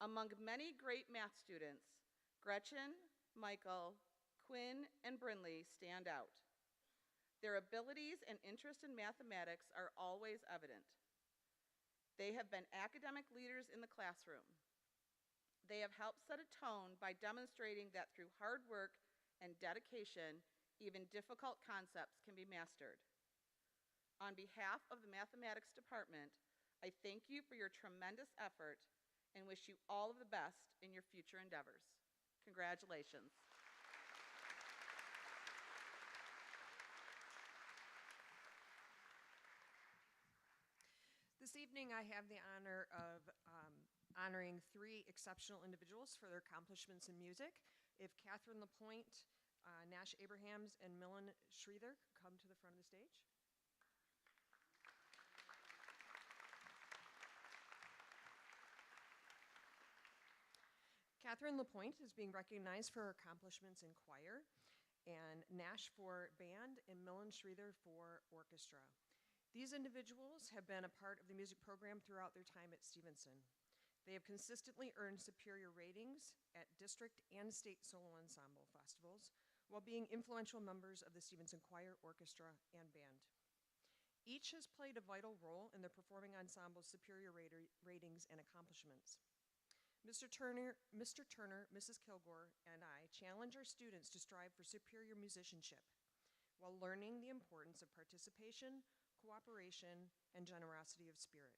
Among many great math students, Gretchen, Michael, Quinn, and Brinley stand out. Their abilities and interest in mathematics are always evident. They have been academic leaders in the classroom. They have helped set a tone by demonstrating that through hard work and dedication, even difficult concepts can be mastered. On behalf of the mathematics department, I thank you for your tremendous effort and wish you all of the best in your future endeavors. Congratulations. This evening, I have the honor of honoring 3 exceptional individuals for their accomplishments in music. If Catherine LaPointe, Nash Abrahams, and Millen Schreither could come to the front of the stage. Catherine LaPointe is being recognized for her accomplishments in choir, and Nash for band, and Millen Schreither for orchestra. These individuals have been a part of the music program throughout their time at Stevenson. They have consistently earned superior ratings at district and state solo ensemble festivals, while being influential members of the Stevenson Choir, Orchestra, and Band. Each has played a vital role in the performing ensemble's superior ratings and accomplishments. Mr. Turner, Mrs. Kilgore, and I challenge our students to strive for superior musicianship while learning the importance of participation, cooperation, and generosity of spirit.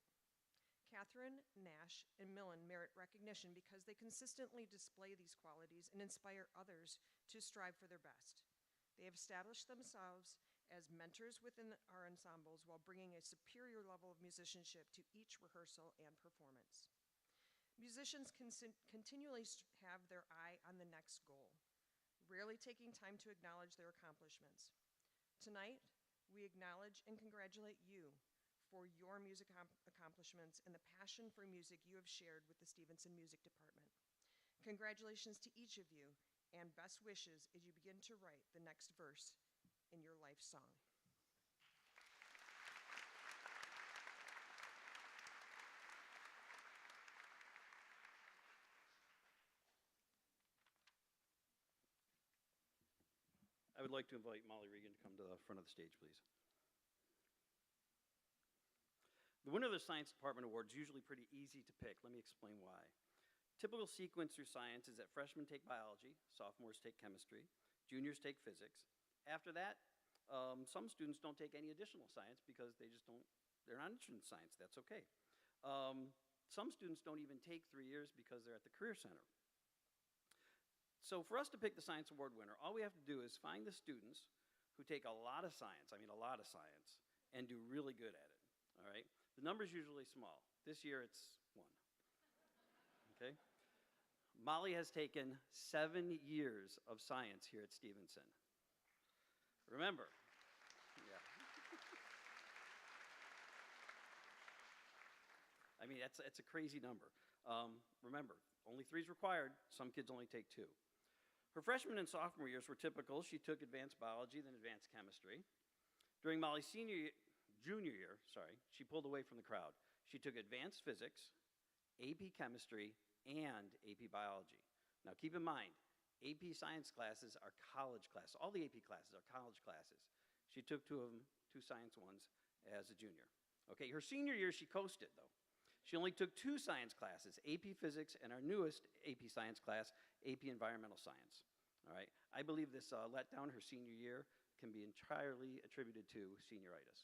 Catherine, Nash, and Millen merit recognition because they consistently display these qualities and inspire others to strive for their best. They have established themselves as mentors within our ensembles while bringing a superior level of musicianship to each rehearsal and performance. Musicians continually have their eye on the next goal, rarely taking time to acknowledge their accomplishments. Tonight, we acknowledge and congratulate you for your music accomplishments and the passion for music you have shared with the Stevenson Music Department. Congratulations to each of you, and best wishes as you begin to write the next verse in your life song. I would like to invite Molly Regan to come to the front of the stage, please. The winner of the Science Department Award is usually pretty easy to pick. Let me explain why. Typical sequence through science is that freshmen take biology, sophomores take chemistry, juniors take physics. After that, some students don't take any additional science because they're not interested in science. That's okay. Some students don't even take 3 years because they're at the Career Center. So for us to pick the Science Award winner, all we have to do is find the students who take a lot of science, I mean a lot of science, and do really good at it, all right? The number's usually small. This year it's 1, okay? Molly has taken 7 years of science here at Stevenson. Remember, yeah. I mean, it's a crazy number. Remember, only 3's required. Some kids only take 2. Her freshman and sophomore years were typical. She took advanced biology, then advanced chemistry. During Molly's junior year, she pulled away from the crowd. She took advanced physics, AP chemistry, and AP biology. Now keep in mind, AP science classes are college classes. All the AP classes are college classes. She took 2 of them, 2 science ones, as a junior. Okay, her senior year, she coasted, though. She only took 2 science classes, AP Physics and our newest AP Science class, AP Environmental Science. All right, I believe this letdown her senior year can be entirely attributed to senioritis.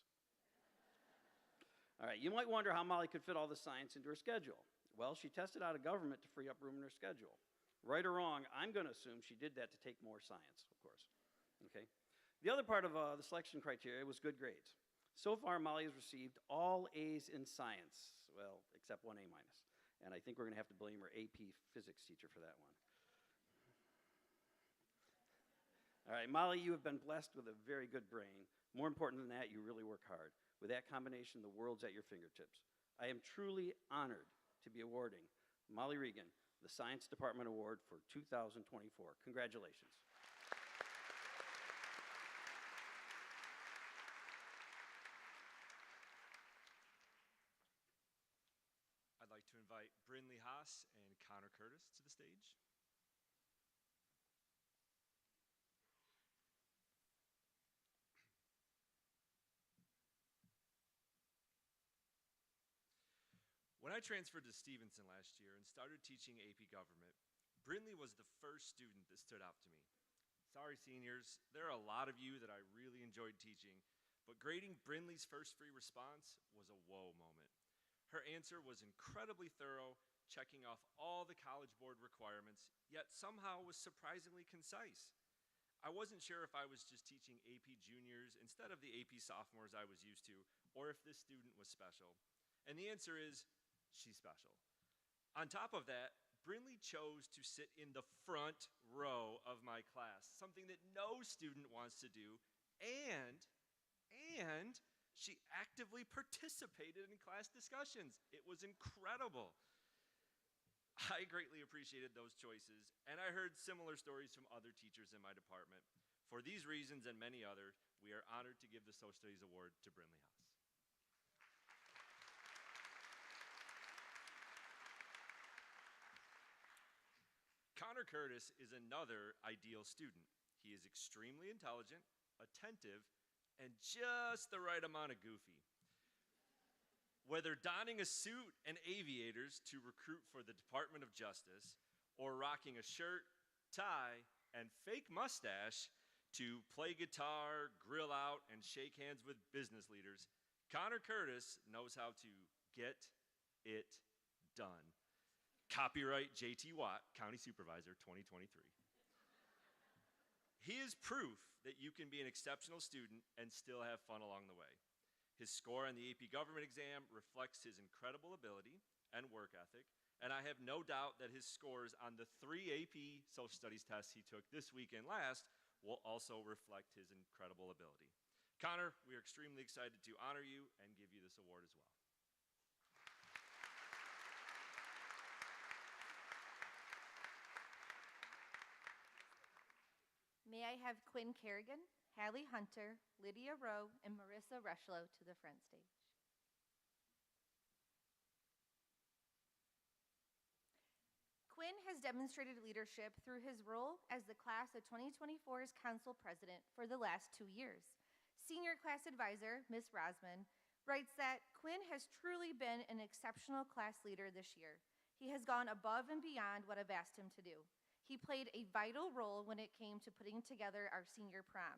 All right, you might wonder how Molly could fit all the science into her schedule. Well, she tested out of government to free up room in her schedule. Right or wrong, I'm going to assume she did that to take more science, of course. Okay. The other part of the selection criteria was good grades. So far, Molly has received all A's in science, well, except 1 A minus. And I think we're going to have to blame her AP physics teacher for that one. All right, Molly, you have been blessed with a very good brain. More important than that, you really work hard. With that combination, the world's at your fingertips. I am truly honored to be awarding Molly Regan the Science Department Award for 2024. Congratulations. I'd like to invite Brynlee Haas and Connor Curtis to the stage. When I transferred to Stevenson last year and started teaching AP Government, Brynlee was the first student that stood out to me. Sorry, seniors, there are a lot of you that I really enjoyed teaching, but grading Brinley's first free response was a whoa moment. Her answer was incredibly thorough, checking off all the College Board requirements, yet somehow was surprisingly concise. I wasn't sure if I was just teaching AP juniors instead of the AP sophomores I was used to, or if this student was special. And the answer is, she's special. On top of that, Brinley chose to sit in the front row of my class, something that no student wants to do, and she actively participated in class discussions. It was incredible. I greatly appreciated those choices, and I heard similar stories from other teachers in my department. For these reasons and many others, we are honored to give the Social Studies Award to Brinley Haas. Connor Curtis is another ideal student. He is extremely intelligent, attentive, and just the right amount of goofy. Whether donning a suit and aviators to recruit for the Department of Justice, or rocking a shirt, tie, and fake mustache to play guitar, grill out, and shake hands with business leaders, Connor Curtis knows how to get it done. Copyright J.T. Watt, County Supervisor, 2023. He is proof that you can be an exceptional student and still have fun along the way. His score on the AP Government exam reflects his incredible ability and work ethic, and I have no doubt that his scores on the 3 AP Social Studies tests he took this week and last will also reflect his incredible ability. Connor, we are extremely excited to honor you and give you this award as well. May I have Quinn Kerrigan, Hallie Hunter, Lydia Rowe, and Marissa Rushlow to the front stage. Quinn has demonstrated leadership through his role as the class of 2024's council president for the last 2 years. Senior class advisor, Ms. Rosman, writes that Quinn has truly been an exceptional class leader this year. He has gone above and beyond what I've asked him to do. He played a vital role when it came to putting together our senior prom.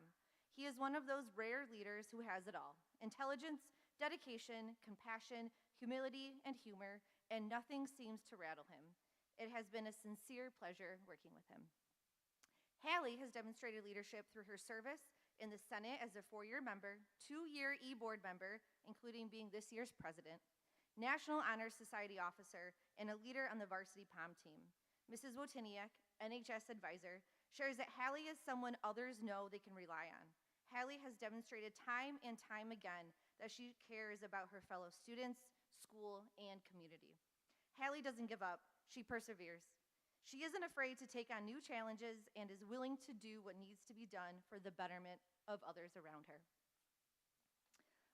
He is one of those rare leaders who has it all: intelligence, dedication, compassion, humility, and humor, and nothing seems to rattle him. It has been a sincere pleasure working with him. Hallie has demonstrated leadership through her service in the Senate as a 4-year member, 2-year e-board member, including being this year's president, National Honor Society officer, and a leader on the varsity pom team. Mrs. Wotiniak, NHS advisor, shares that Hallie is someone others know they can rely on. Hallie has demonstrated time and time again that she cares about her fellow students, school, and community. Hallie doesn't give up, she perseveres. She isn't afraid to take on new challenges and is willing to do what needs to be done for the betterment of others around her.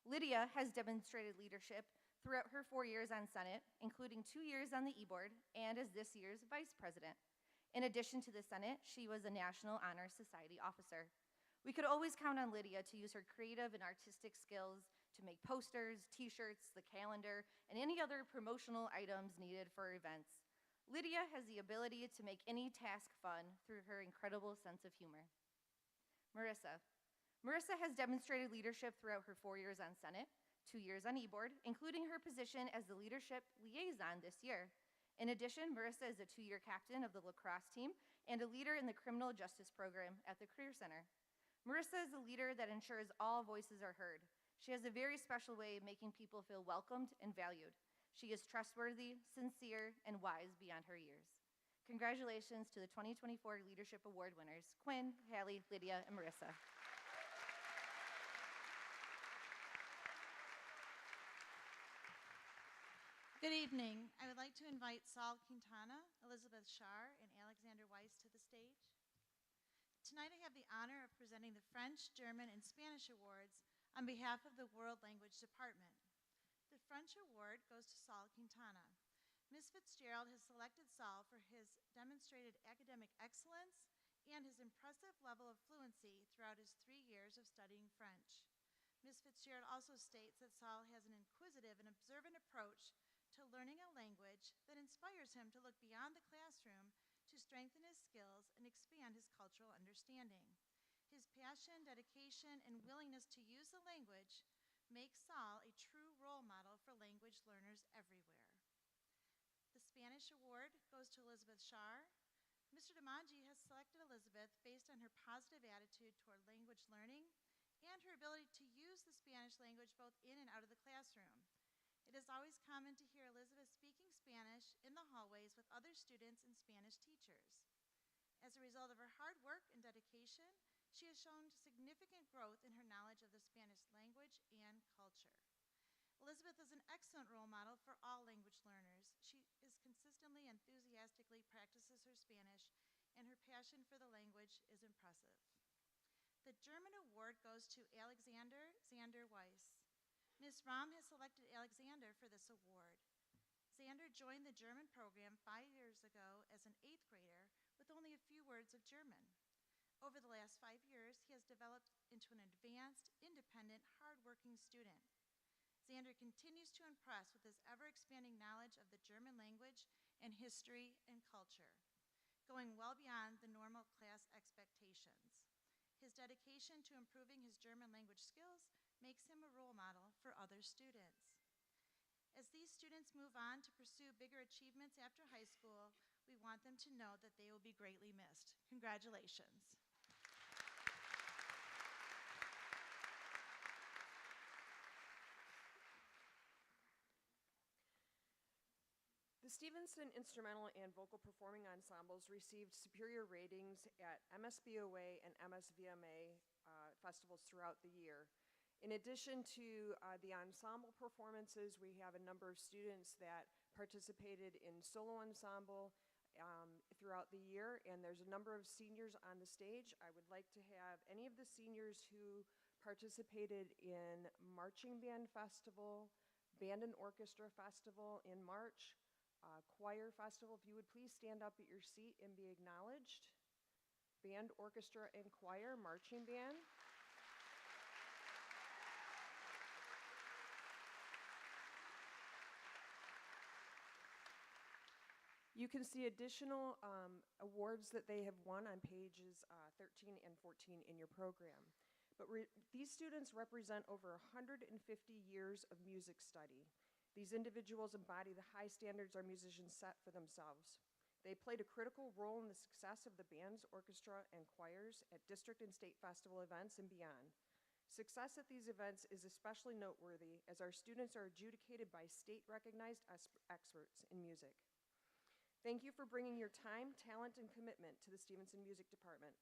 Lydia has demonstrated leadership throughout her 4 years on Senate, including 2 years on the e-board and as this year's vice president. In addition to the Senate, she was a National Honor Society officer. We could always count on Lydia to use her creative and artistic skills to make posters, t-shirts, the calendar, and any other promotional items needed for events. Lydia has the ability to make any task fun through her incredible sense of humor. Marissa. Marissa has demonstrated leadership throughout her 4 years on Senate, 2 years on e-board, including her position as the leadership liaison this year. In addition, Marissa is a 2-year captain of the lacrosse team and a leader in the criminal justice program at the Career Center. Marissa is a leader that ensures all voices are heard. She has a very special way of making people feel welcomed and valued. She is trustworthy, sincere, and wise beyond her years. Congratulations to the 2024 Leadership Award winners, Quinn, Hallie, Lydia, and Marissa. Good evening. I would like to invite Saul Quintana, Elizabeth Shar, and Alexander Weiss to the stage. Tonight I have the honor of presenting the French, German, and Spanish awards on behalf of the World Language Department. The French award goes to Saul Quintana. Ms. Fitzgerald has selected Saul for his demonstrated academic excellence and his impressive level of fluency throughout his 3 years of studying French. Ms. Fitzgerald also states that Saul has an inquisitive and observant approach to learning a language that inspires him to look beyond the classroom to to strengthen his skills and expand his cultural understanding. His passion, dedication, and willingness to use the language make Saul a true role model for language learners everywhere. The Spanish Award goes to Elizabeth Shar. Mr. DeMongi has selected Elizabeth based on her positive attitude toward language learning and her ability to use the Spanish language both in and out of the classroom. It is always common to hear Elizabeth speaking Spanish in the hallways with other students and Spanish teachers. As a result of her hard work and dedication, she has shown significant growth in her knowledge of the Spanish language and culture. Elizabeth is an excellent role model for all language learners. She is consistently and enthusiastically practices her Spanish, and her passion for the language is impressive. The German Award goes to Alexander Xander Weiss. Ms. Rahm has selected Alexander for this award. Xander joined the German program 5 years ago as an 8th grader with only a few words of German. Over the last 5 years, he has developed into an advanced, independent, hardworking student. Xander continues to impress with his ever-expanding knowledge of the German language and history and culture, going well beyond the normal class expectations. His dedication to improving his German language skills makes him a role model for other students. As these students move on to pursue bigger achievements after high school, we want them to know that they will be greatly missed. Congratulations. The Stevenson Instrumental and Vocal Performing Ensembles received superior ratings at MSBOA and MSVMA festivals throughout the year. In addition to the ensemble performances, we have a number of students that participated in solo ensemble throughout the year, and there's a number of seniors on the stage. I would like to have any of the seniors who participated in Marching Band Festival, Band and Orchestra Festival in March, Choir Festival, if you would please stand up at your seat and be acknowledged. Band, orchestra, and choir, marching band. You can see additional awards that they have won on pages 13 and 14 in your program. But these students represent over 150 years of music study. These individuals embody the high standards our musicians set for themselves. They played a critical role in the success of the bands, orchestra, and choirs at district and state festival events and beyond. Success at these events is especially noteworthy as our students are adjudicated by state-recognized experts in music. Thank you for bringing your time, talent, and commitment to the Stevenson Music Department.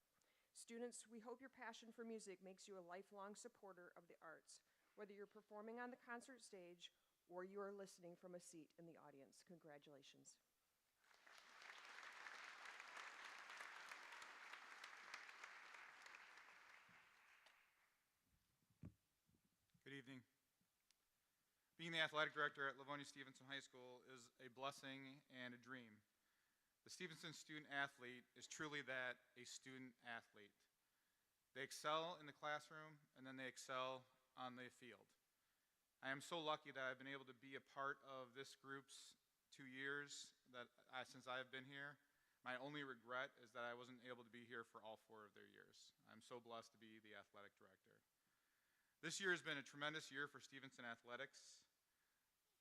Students, we hope your passion for music makes you a lifelong supporter of the arts, whether you're performing on the concert stage or you are listening from a seat in the audience. Congratulations. Good evening. Being the athletic director at Livonia Stevenson High School is a blessing and a dream. The Stevenson student athlete is truly that, a student athlete. They excel in the classroom, and then they excel on the field. I am so lucky that I've been able to be a part of this group's 2 years since I've been here. My only regret is that I wasn't able to be here for all 4 of their years. I'm so blessed to be the athletic director. This year has been a tremendous year for Stevenson athletics.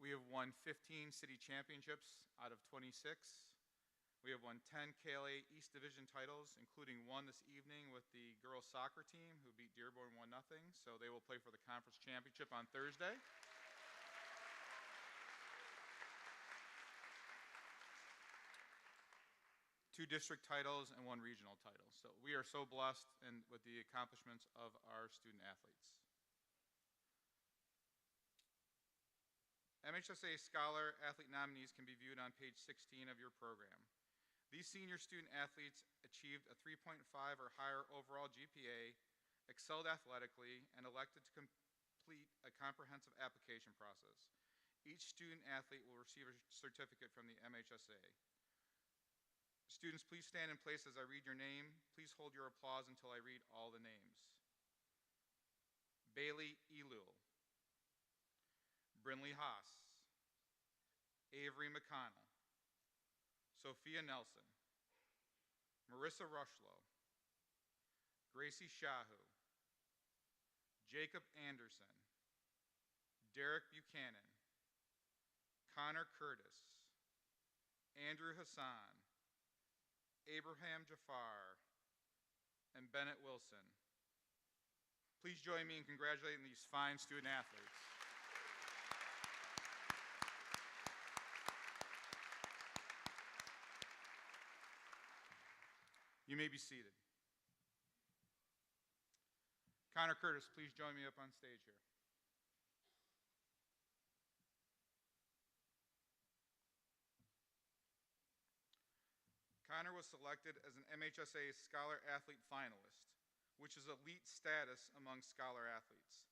We have won 15 city championships out of 26. We have won 10 KLA East Division titles, including one this evening with the girls soccer team who beat Dearborn 1-0, so they will play for the conference championship on Thursday. Two district titles and one regional title. So we are so blessed with the accomplishments of our student athletes. MHSA Scholar Athlete nominees can be viewed on page 16 of your program. These senior student athletes achieved a 3.5 or higher overall GPA, excelled athletically, and elected to complete a comprehensive application process. Each student athlete will receive a certificate from the MHSA. Students, please stand in place as I read your name. Please hold your applause until I read all the names. Bailey Elul, Brinley Haas, Avery McConnell, Sophia Nelson, Marissa Rushlow, Gracie Shahu, Jacob Anderson, Derek Buchanan, Connor Curtis, Andrew Hassan, Abraham Jafar, and Bennett Wilson. Please join me in congratulating these fine student athletes. You may be seated. Connor Curtis, please join me up on stage here. Connor was selected as an MHSA Scholar Athlete finalist, which is elite status among scholar athletes.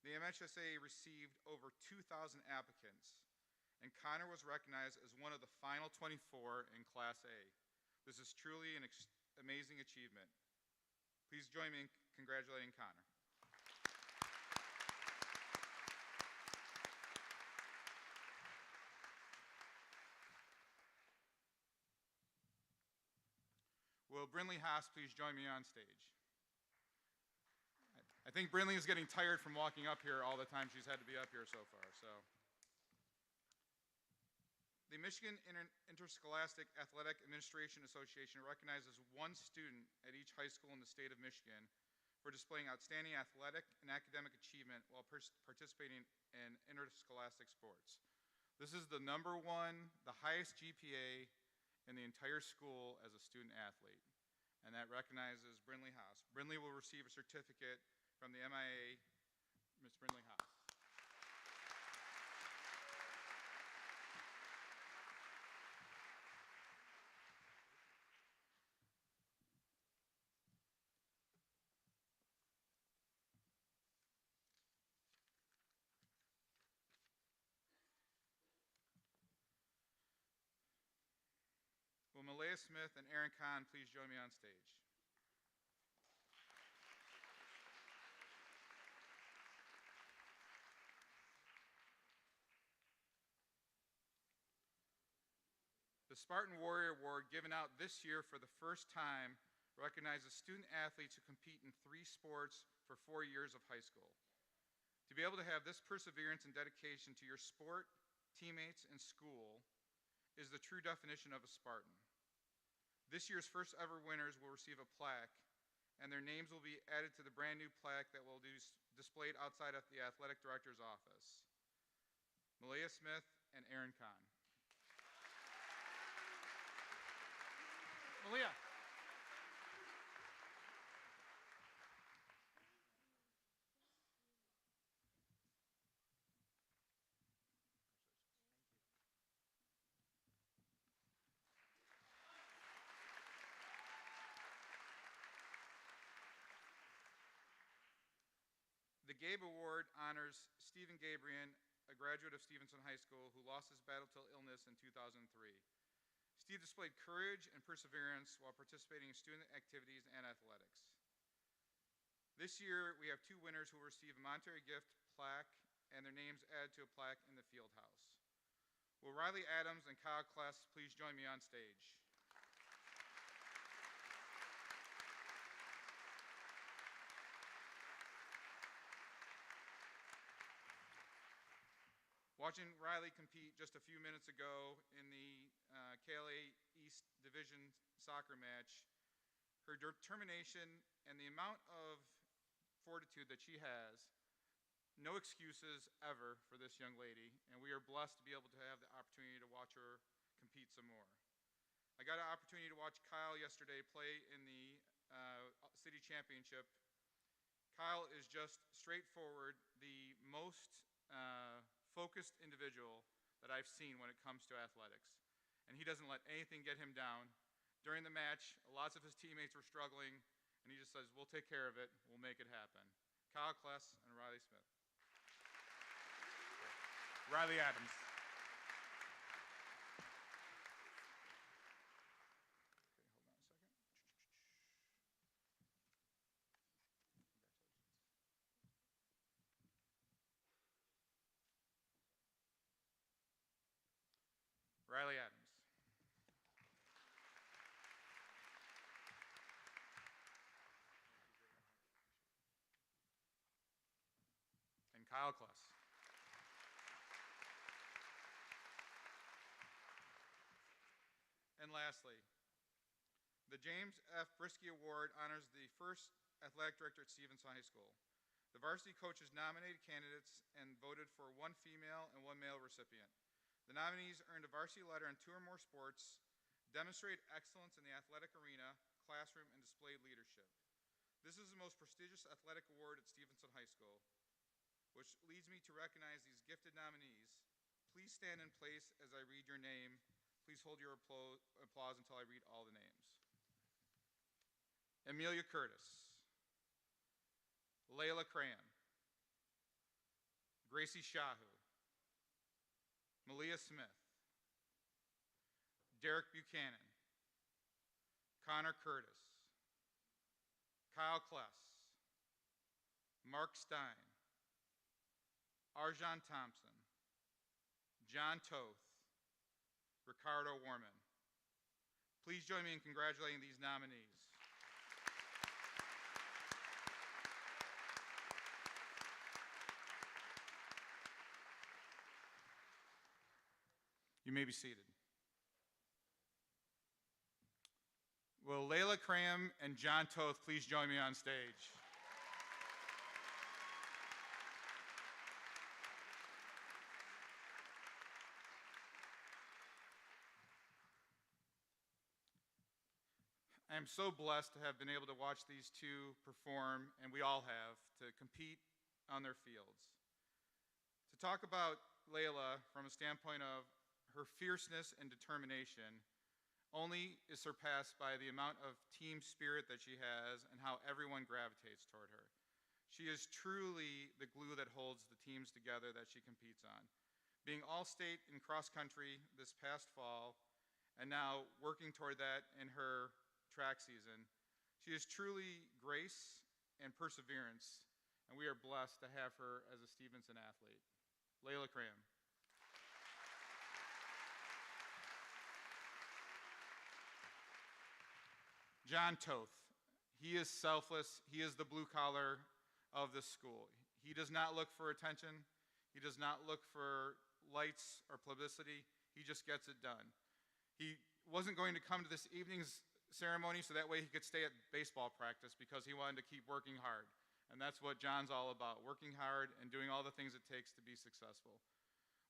The MHSA received over 2,000 applicants, and Connor was recognized as one of the final 24 in Class A. This is truly an amazing achievement. Please join me in congratulating Connor. Will Brinley Haas please join me on stage? I think Brinley is getting tired from walking up here all the time she's had to be up here so far. The Michigan Interscholastic Athletic Administration Association recognizes one student at each high school in the state of Michigan for displaying outstanding athletic and academic achievement while participating in interscholastic sports. This is the #1, the highest GPA in the entire school as a student athlete, and that recognizes Brinley Haas. Brinley will receive a certificate from the MIA, Ms. Brinley Haas. Will Malaya Smith and Aaron Kahn please join me on stage? The Spartan Warrior Award, given out this year for the first time, recognizes student athletes who compete in 3 sports for 4 years of high school. To be able to have this perseverance and dedication to your sport, teammates, and school is the true definition of a Spartan. This year's first ever winners will receive a plaque, and their names will be added to the brand new plaque that will be displayed outside of the athletic director's office. Malaya Smith and Aaron Kahn. Malia. The Gabe Award honors Stephen Gabriel, a graduate of Stevenson High School who lost his battle to illness in 2003. Steve displayed courage and perseverance while participating in student activities and athletics. This year, we have 2 winners who will receive a monetary gift plaque and their names added to a plaque in the field house. Will Riley Adams and Kyle Kless please join me on stage? Watching Riley compete just a few minutes ago in the KLA East Division soccer match, her determination and the amount of fortitude that she has, no excuses ever for this young lady, and we are blessed to be able to have the opportunity to watch her compete some more. I got an opportunity to watch Kyle yesterday play in the city championship. Kyle is just straightforward, the most focused individual that I've seen when it comes to athletics. And he doesn't let anything get him down. During the match, lots of his teammates were struggling, and he just says, we'll take care of it, we'll make it happen. Kyle Kless and Riley Smith. Riley Adams. Riley Adams. Kyle Kless. And lastly, the James F. Brisky Award honors the first athletic director at Stevenson High School. The varsity coaches nominated candidates and voted for one female and one male recipient. The nominees earned a varsity letter in 2 or more sports, demonstrated excellence in the athletic arena, classroom, and displayed leadership. This is the most prestigious athletic award at Stevenson High School, which leads me to recognize these gifted nominees. Please stand in place as I read your name. Please hold your applause until I read all the names. Amelia Curtis, Layla Cram, Gracie Shahu, Malia Smith, Derek Buchanan, Connor Curtis, Kyle Kless, Mark Stein, Arjan Thompson, John Toth, Ricardo Warman. Please join me in congratulating these nominees. You may be seated. Will Layla Cram and John Toth please join me on stage? I am so blessed to have been able to watch these two perform, and we all have, to compete on their fields. To talk about Layla from a standpoint of her fierceness and determination only is surpassed by the amount of team spirit that she has and how everyone gravitates toward her. She is truly the glue that holds the teams together that she competes on. Being all-state in cross-country this past fall, and now working toward that in her track season, she is truly grace and perseverance, and we are blessed to have her as a Stevenson athlete. Layla Cram. John Toth. He is selfless. He is the blue collar of this school. He does not look for attention. He does not look for lights or publicity. He just gets it done. He wasn't going to come to this evening's ceremony so that way he could stay at baseball practice because he wanted to keep working hard. And that's what John's all about, working hard and doing all the things it takes to be successful.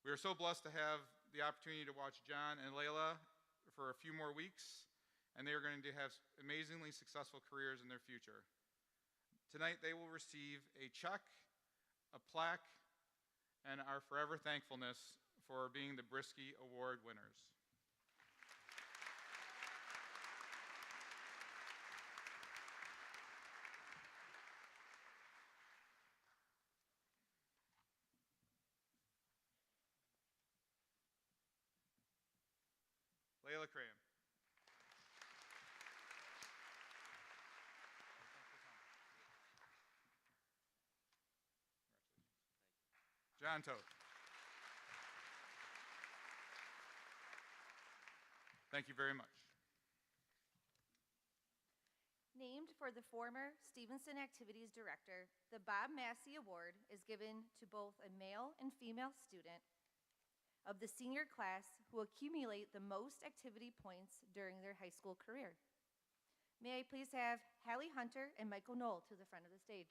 We are so blessed to have the opportunity to watch John and Layla for a few more weeks, and they are going to have amazingly successful careers in their future. Tonight they will receive a check, a plaque, and our forever thankfulness for being the Brisky Award winners. Layla Cram. John Toth. Thank you very much. Named for the former Stevenson Activities Director, the Bob Massey Award is given to both a male and female student of the senior class who accumulate the most activity points during their high school career. May I please have Hallie Hunter and Michael Knoll to the front of the stage.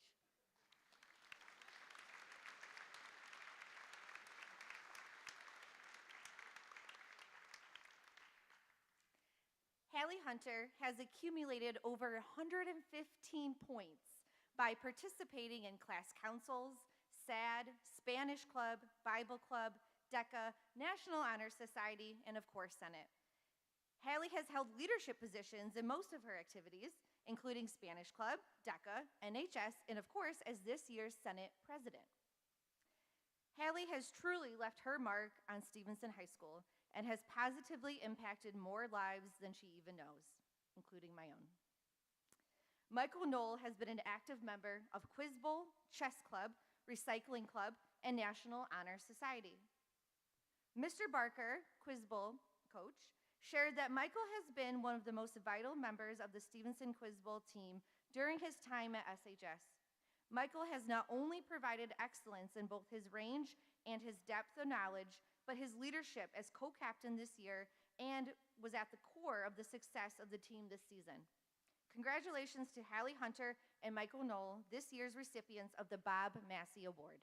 Hallie Hunter has accumulated over 115 points by participating in class councils, SAD, Spanish Club, Bible Club, DECA, National Honor Society, and of course, Senate. Hallie has held leadership positions in most of her activities, including Spanish Club, DECA, NHS, and of course, as this year's Senate president. Hallie has truly left her mark on Stevenson High School and has positively impacted more lives than she even knows, including my own. Michael Knoll has been an active member of Quiz Bowl, Chess Club, Recycling Club, and National Honor Society. Mr. Barker, Quiz Bowl coach, shared that Michael has been one of the most vital members of the Stevenson Quiz Bowl team during his time at SHS. Michael has not only provided excellence in both his range and his depth of knowledge, but his leadership as co-captain this year and was at the core of the success of the team this season. Congratulations to Hallie Hunter and Michael Knoll, this year's recipients of the Bob Massey Award.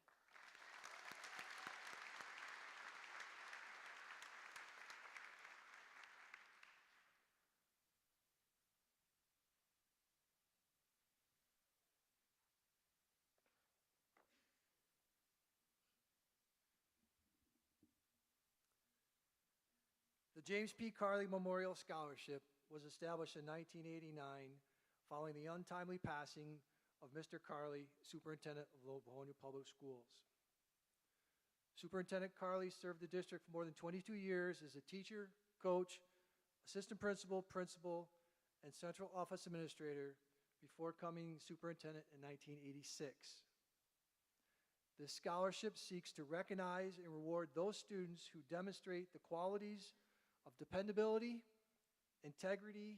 The James P. Carley Memorial Scholarship was established in 1989 following the untimely passing of Mr. Carley, Superintendent of Livonia Public Schools. Superintendent Carley served the district for more than 22 years as a teacher, coach, assistant principal, principal, and central office administrator before becoming superintendent in 1986. This scholarship seeks to recognize and reward those students who demonstrate the qualities of dependability, integrity,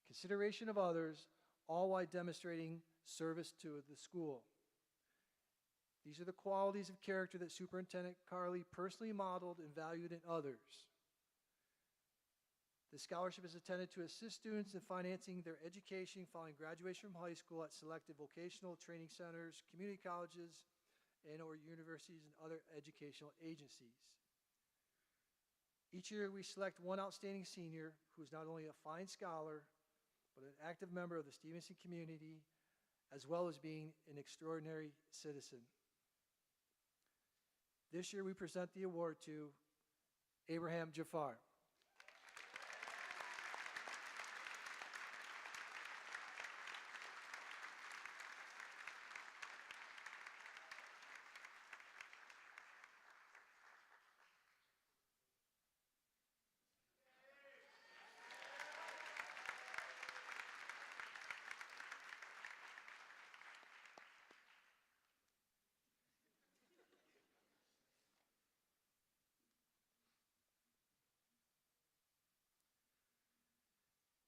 consideration of others, all while demonstrating service to the school. These are the qualities of character that Superintendent Carley personally modeled and valued in others. The scholarship is intended to assist students in financing their education following graduation from high school at selected vocational training centers, community colleges, and/or universities and other educational agencies. Each year, we select one outstanding senior who is not only a fine scholar, but an active member of the Stevenson community, as well as being an extraordinary citizen. This year, we present the award to Abraham Jafar.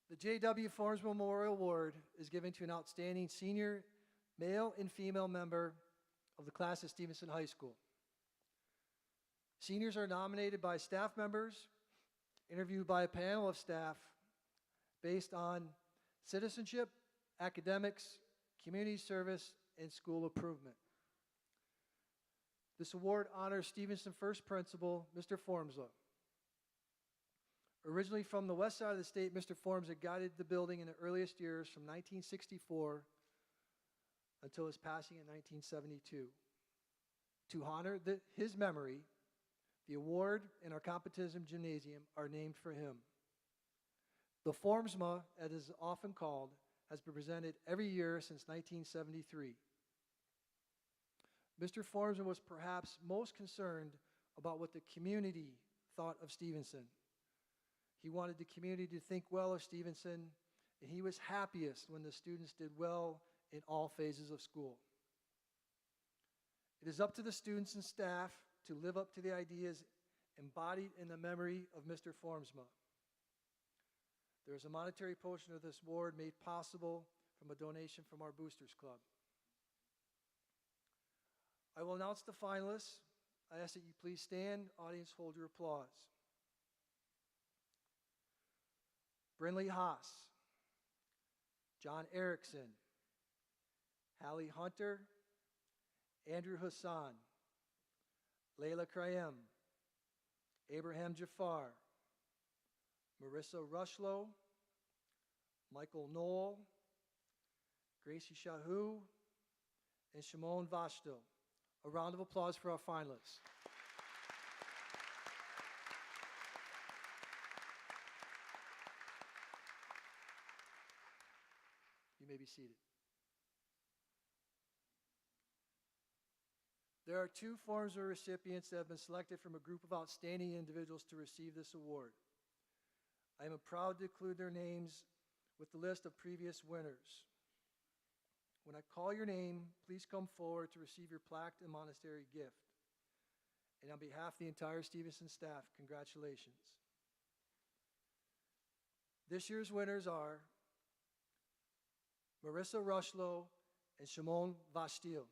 The J.W. Forms Memorial Award is given to an outstanding senior male and female member of the class of Stevenson High School. Seniors are nominated by staff members, interviewed by a panel of staff based on citizenship, academics, community service, and school improvement. This award honors Stevenson first principal, Mr. Formsla. Originally from the west side of the state, Mr. Forms had guided the building in the earliest years from 1964 until his passing in 1972. To honor his memory, the award and our competition gymnasium are named for him. The Formsma, as it is often called, has been presented every year since 1973. Mr. Formsma was perhaps most concerned about what the community thought of Stevenson. He wanted the community to think well of Stevenson, and he was happiest when the students did well in all phases of school. It is up to the students and staff to live up to the ideas embodied in the memory of Mr. Formsma. There is a monetary portion of this award made possible from a donation from our Boosters Club. I will announce the finalists. I ask that you please stand. Audience, hold your applause. Brinley Haas, John Erickson, Hallie Hunter, Andrew Hassan, Layla Krayem, Abraham Jafar, Marissa Rushlow, Michael Knoll, Gracie Shahu, and Shimon Vashto. A round of applause for our finalists. You may be seated. There are two forms of recipients that have been selected from a group of outstanding individuals to receive this award. I am proud to include their names with the list of previous winners. When I call your name, please come forward to receive your plaque and monastery gift. And on behalf of the entire Stevenson staff, congratulations. This year's winners are Marissa Rushlow and Shimon Vastil.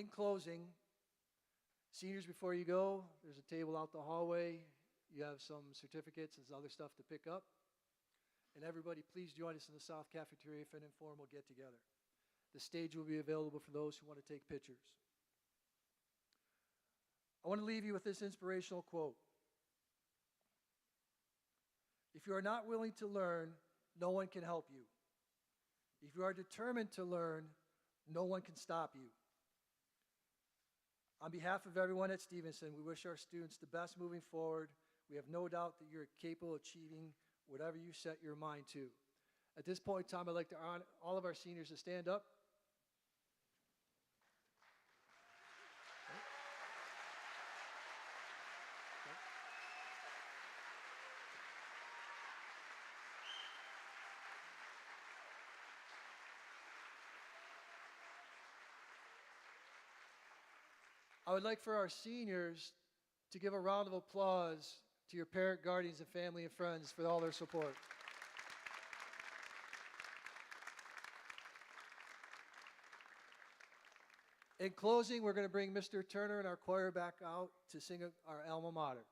In closing, seniors, before you go, there's a table out the hallway. You have some certificates and other stuff to pick up. And everybody, please join us in the South Cafeteria for an informal get-together. The stage will be available for those who want to take pictures. I want to leave you with this inspirational quote. If you are not willing to learn, no one can help you. If you are determined to learn, no one can stop you. On behalf of everyone at Stevenson, we wish our students the best moving forward. We have no doubt that you're capable of achieving whatever you set your mind to. At this point in time, I'd like to honor all of our seniors to stand up. I would like for our seniors to give a round of applause to your parent, guardians, and family and friends for all their support. In closing, we're going to bring Mr. Turner and our choir back out to sing our alma mater.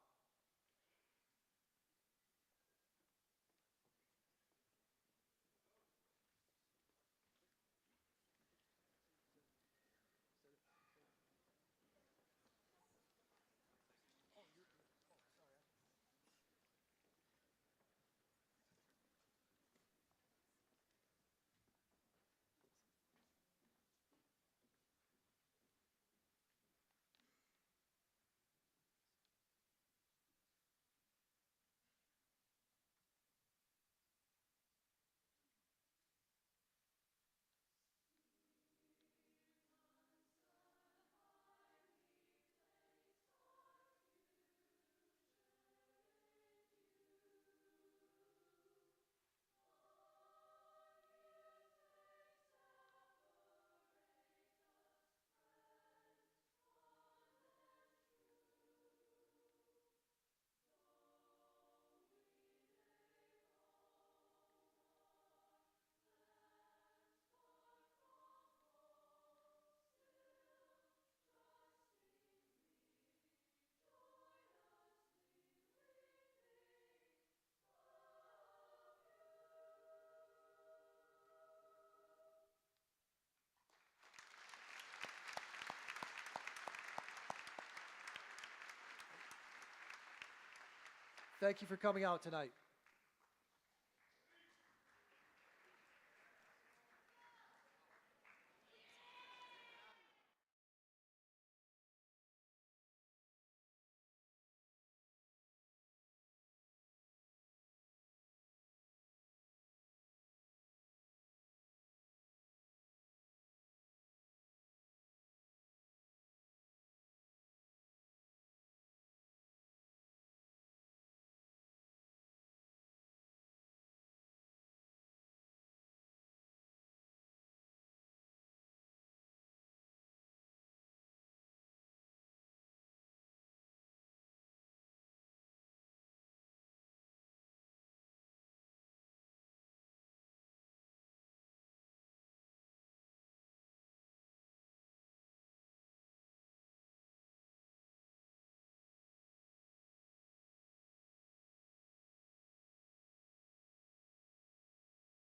Thank you for coming out tonight.